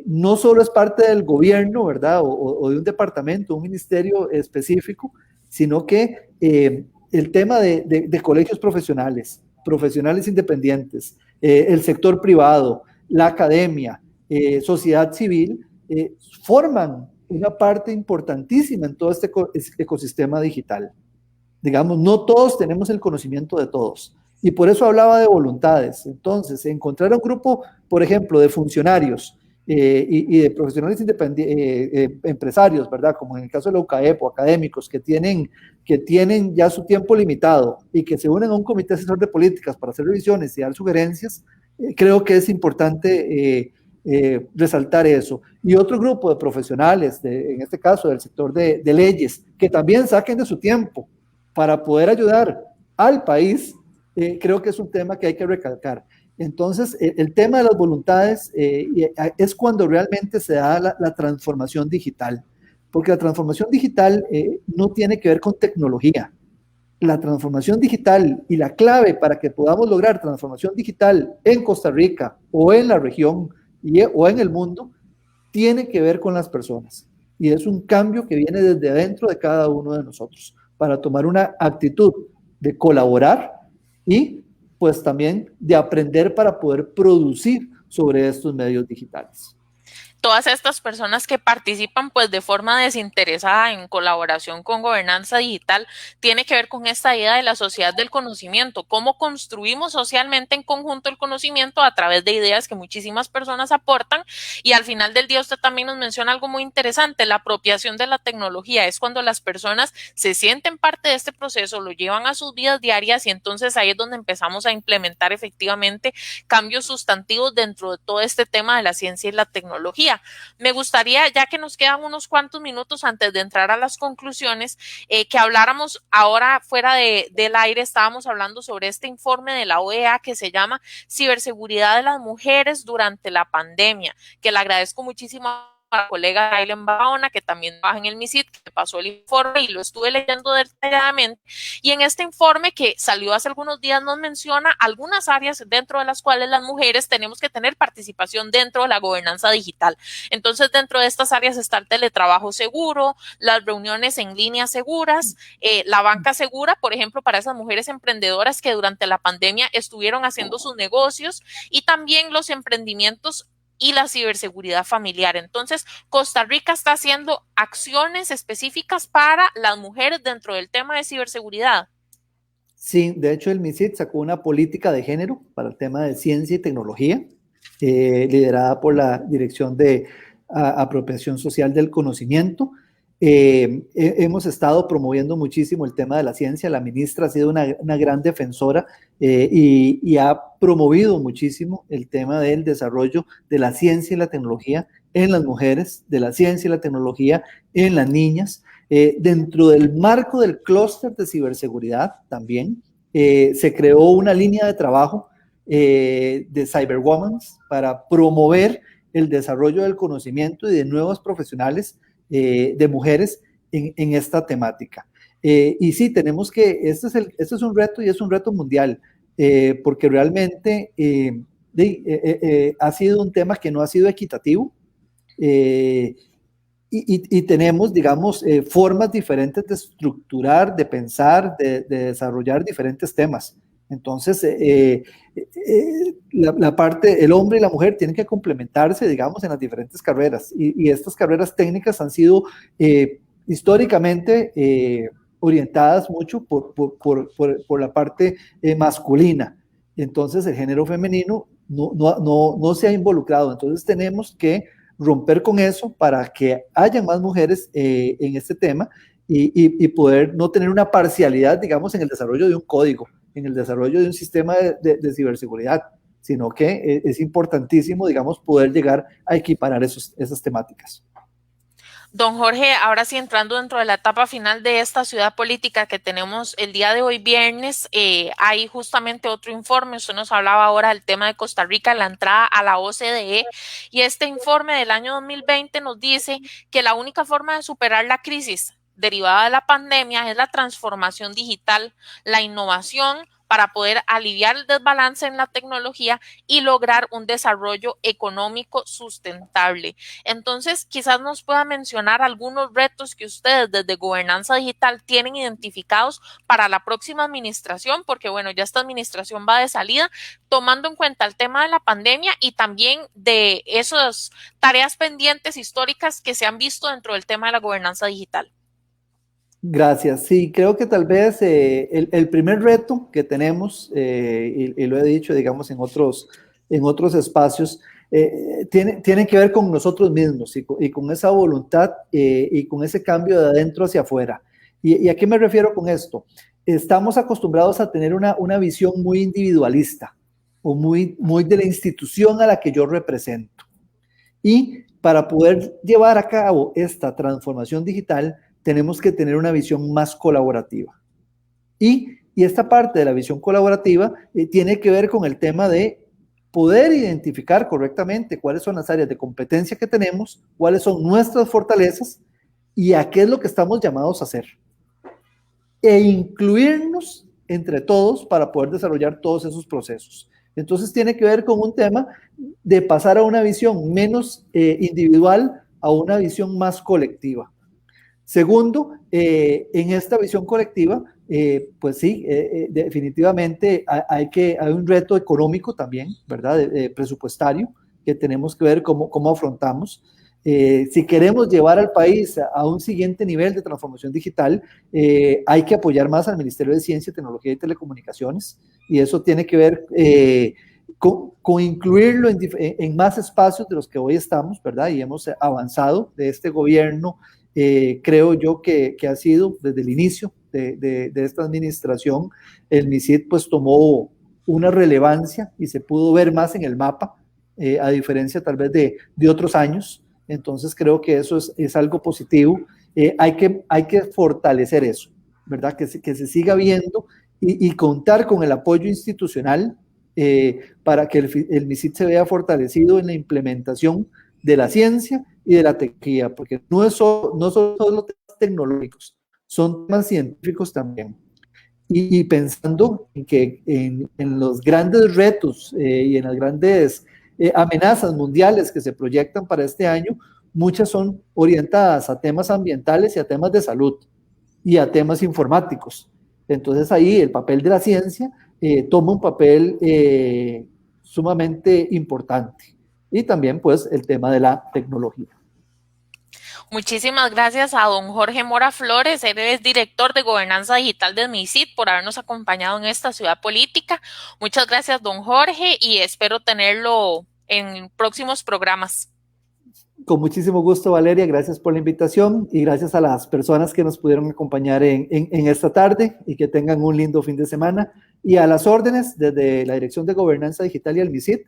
no solo es parte del gobierno, ¿verdad? O de un departamento, un ministerio específico, sino que el tema de colegios profesionales, profesionales independientes, el sector privado, la academia, sociedad civil, forman una parte importantísima en todo este ecosistema digital. Digamos, no todos tenemos el conocimiento de todos. Y por eso hablaba de voluntades. Entonces, encontrar un grupo, por ejemplo, de funcionarios y de profesionales empresarios, ¿verdad? Como en el caso de la UCAEP o académicos que tienen ya su tiempo limitado y que se unen a un comité asesor de políticas para hacer revisiones y dar sugerencias, creo que es importante resaltar eso. Y otro grupo de profesionales, en este caso del sector de leyes, que también saquen de su tiempo para poder ayudar al país, creo que es un tema que hay que recalcar. Entonces, el tema de las voluntades es cuando realmente se da la transformación digital, porque la transformación digital no tiene que ver con tecnología. La transformación digital y la clave para que podamos lograr transformación digital en Costa Rica o en la región o en el mundo, tiene que ver con las personas. Y es un cambio que viene desde adentro de cada uno de nosotros, para tomar una actitud de colaborar y pues también de aprender para poder producir sobre estos medios digitales. Todas estas personas que participan pues de forma desinteresada en colaboración con gobernanza digital tiene que ver con esta idea de la sociedad del conocimiento, cómo construimos socialmente en conjunto el conocimiento a través de ideas que muchísimas personas aportan y al final del día usted también nos menciona algo muy interesante, la apropiación de la tecnología es cuando las personas se sienten parte de este proceso, lo llevan a sus vidas diarias y entonces ahí es donde empezamos a implementar efectivamente cambios sustantivos dentro de todo este tema de la ciencia y la tecnología. Me gustaría, ya que nos quedan unos cuantos minutos antes de entrar a las conclusiones, que habláramos ahora fuera del aire, estábamos hablando sobre este informe de la OEA que se llama Ciberseguridad de las Mujeres durante la pandemia, que le agradezco muchísimo a la colega Aileen Barahona, que también trabaja en el MISIT, que me pasó el informe y lo estuve leyendo detalladamente. Y en este informe que salió hace algunos días nos menciona algunas áreas dentro de las cuales las mujeres tenemos que tener participación dentro de la gobernanza digital. Entonces, dentro de estas áreas está el teletrabajo seguro, las reuniones en línea seguras, la banca segura, por ejemplo, para esas mujeres emprendedoras que durante la pandemia estuvieron haciendo sus negocios y también los emprendimientos y la ciberseguridad familiar. Entonces, Costa Rica está haciendo acciones específicas para las mujeres dentro del tema de ciberseguridad. Sí, de hecho el MISIT sacó una política de género para el tema de ciencia y tecnología liderada por la Dirección de Apropiación Social del Conocimiento. Hemos estado promoviendo muchísimo el tema de la ciencia. La ministra ha sido una gran defensora y ha promovido muchísimo el tema del desarrollo de la ciencia y la tecnología en las mujeres, de la ciencia y la tecnología en las niñas. Dentro del marco del clúster de ciberseguridad también se creó una línea de trabajo de Cyberwomen para promover el desarrollo del conocimiento y de nuevos profesionales de mujeres en esta temática. Y sí, tenemos que, este es un reto y es un reto mundial, porque realmente ha sido un tema que no ha sido equitativo. Y tenemos, digamos, formas diferentes de estructurar, de pensar, de desarrollar diferentes temas. Entonces, la parte, el hombre y la mujer tienen que complementarse, digamos, en las diferentes carreras. Y estas carreras técnicas han sido históricamente orientadas mucho por la parte masculina. Entonces, el género femenino no se ha involucrado. Entonces, tenemos que romper con eso para que haya más mujeres en este tema y poder no tener una parcialidad, digamos, en el desarrollo de un código, en el desarrollo de un sistema de ciberseguridad, sino que es importantísimo, digamos, poder llegar a equiparar esas temáticas. Don Jorge, ahora sí entrando dentro de la etapa final de esta ciudad política que tenemos el día de hoy viernes, hay justamente otro informe, usted nos hablaba ahora del tema de Costa Rica, la entrada a la OCDE, y este informe del año 2020 nos dice que la única forma de superar la crisis derivada de la pandemia es la transformación digital, la innovación, para poder aliviar el desbalance en la tecnología y lograr un desarrollo económico sustentable. Entonces, quizás nos pueda mencionar algunos retos que ustedes desde Gobernanza Digital tienen identificados para la próxima administración, porque bueno, ya esta administración va de salida, tomando en cuenta el tema de la pandemia y también de esas tareas pendientes históricas que se han visto dentro del tema de la gobernanza digital. Gracias. Sí, creo que tal vez el primer reto que tenemos, y lo he dicho, digamos, en otros espacios, tiene que ver con nosotros mismos y con esa voluntad y con ese cambio de adentro hacia afuera. ¿Y a qué me refiero con esto? Estamos acostumbrados a tener una visión muy individualista o muy de la institución a la que yo represento. Y para poder llevar a cabo esta transformación digital, tenemos que tener una visión más colaborativa. Y esta parte de la visión colaborativa tiene que ver con el tema de poder identificar correctamente cuáles son las áreas de competencia que tenemos, cuáles son nuestras fortalezas y a qué es lo que estamos llamados a hacer. E incluirnos entre todos para poder desarrollar todos esos procesos. Entonces tiene que ver con un tema de pasar a una visión menos individual a una visión más colectiva. Segundo, en esta visión colectiva, pues sí, definitivamente hay un reto económico también, ¿verdad? Presupuestario, que tenemos que ver cómo afrontamos. Si queremos llevar al país a un siguiente nivel de transformación digital, hay que apoyar más al Ministerio de Ciencia, Tecnología y Telecomunicaciones, y eso tiene que ver con incluirlo en más espacios de los que hoy estamos, ¿verdad? Y hemos avanzado de este gobierno. Creo yo que ha sido desde el inicio de esta administración, el MISID pues tomó una relevancia y se pudo ver más en el mapa, a diferencia tal vez de otros años. Entonces creo que eso es algo positivo. Hay que fortalecer eso, ¿verdad? Que se siga viendo y contar con el apoyo institucional para que el MISID se vea fortalecido en la implementación de la ciencia y de la tecnología, porque no son solo temas tecnológicos, son temas científicos también. Y pensando en los grandes retos y en las grandes amenazas mundiales que se proyectan para este año, muchas son orientadas a temas ambientales y a temas de salud y a temas informáticos. Entonces ahí el papel de la ciencia toma un papel sumamente importante. Y también pues el tema de la tecnología. Muchísimas gracias a don Jorge Mora Flores, él es director de Gobernanza Digital de MISID, por habernos acompañado en esta ciudad política. Muchas gracias, don Jorge, y espero tenerlo en próximos programas. Con muchísimo gusto, Valeria. Gracias por la invitación y gracias a las personas que nos pudieron acompañar en esta tarde y que tengan un lindo fin de semana. Y a las órdenes desde la Dirección de Gobernanza Digital y el MISID.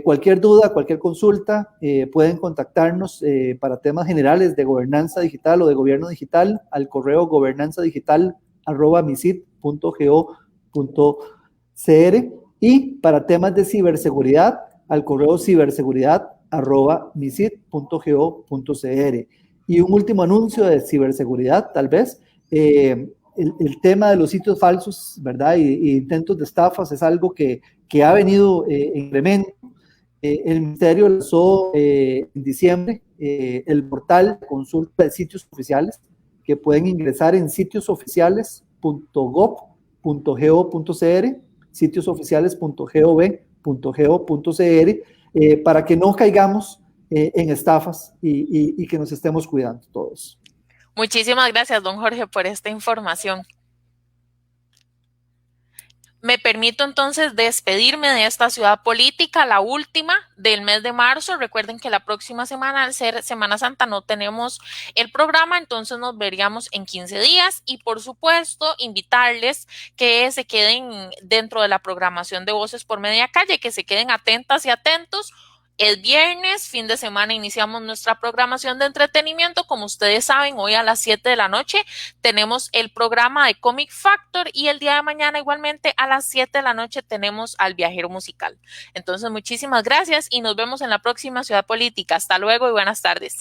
Cualquier duda, cualquier consulta, pueden contactarnos para temas generales de gobernanza digital o de gobierno digital al correo gobernanzadigital@misid.go.cr y para temas de ciberseguridad al correo ciberseguridad@misid.go.cr. Y un último anuncio de ciberseguridad, tal vez. El tema de los sitios falsos, ¿verdad? Y intentos de estafas es algo que ha venido en incremento. El Ministerio lanzó en diciembre el portal de consulta de sitios oficiales que pueden ingresar en sitiosoficiales.gov.go.cr, sitiosoficiales.gov.go.cr, para que no caigamos en estafas y que nos estemos cuidando todos. Muchísimas gracias, don Jorge, por esta información. Me permito entonces despedirme de esta ciudad política, la última del mes de marzo. Recuerden que la próxima semana, al ser Semana Santa, no tenemos el programa, entonces nos veríamos en 15 días y por supuesto invitarles que se queden dentro de la programación de Voces por Media Calle, que se queden atentas y atentos. El viernes, fin de semana, iniciamos nuestra programación de entretenimiento. Como ustedes saben, hoy a las 7 de la noche tenemos el programa de Comic Factor y el día de mañana igualmente a las 7 de la noche tenemos al Viajero Musical. Entonces, muchísimas gracias y nos vemos en la próxima Ciudad Política. Hasta luego y buenas tardes.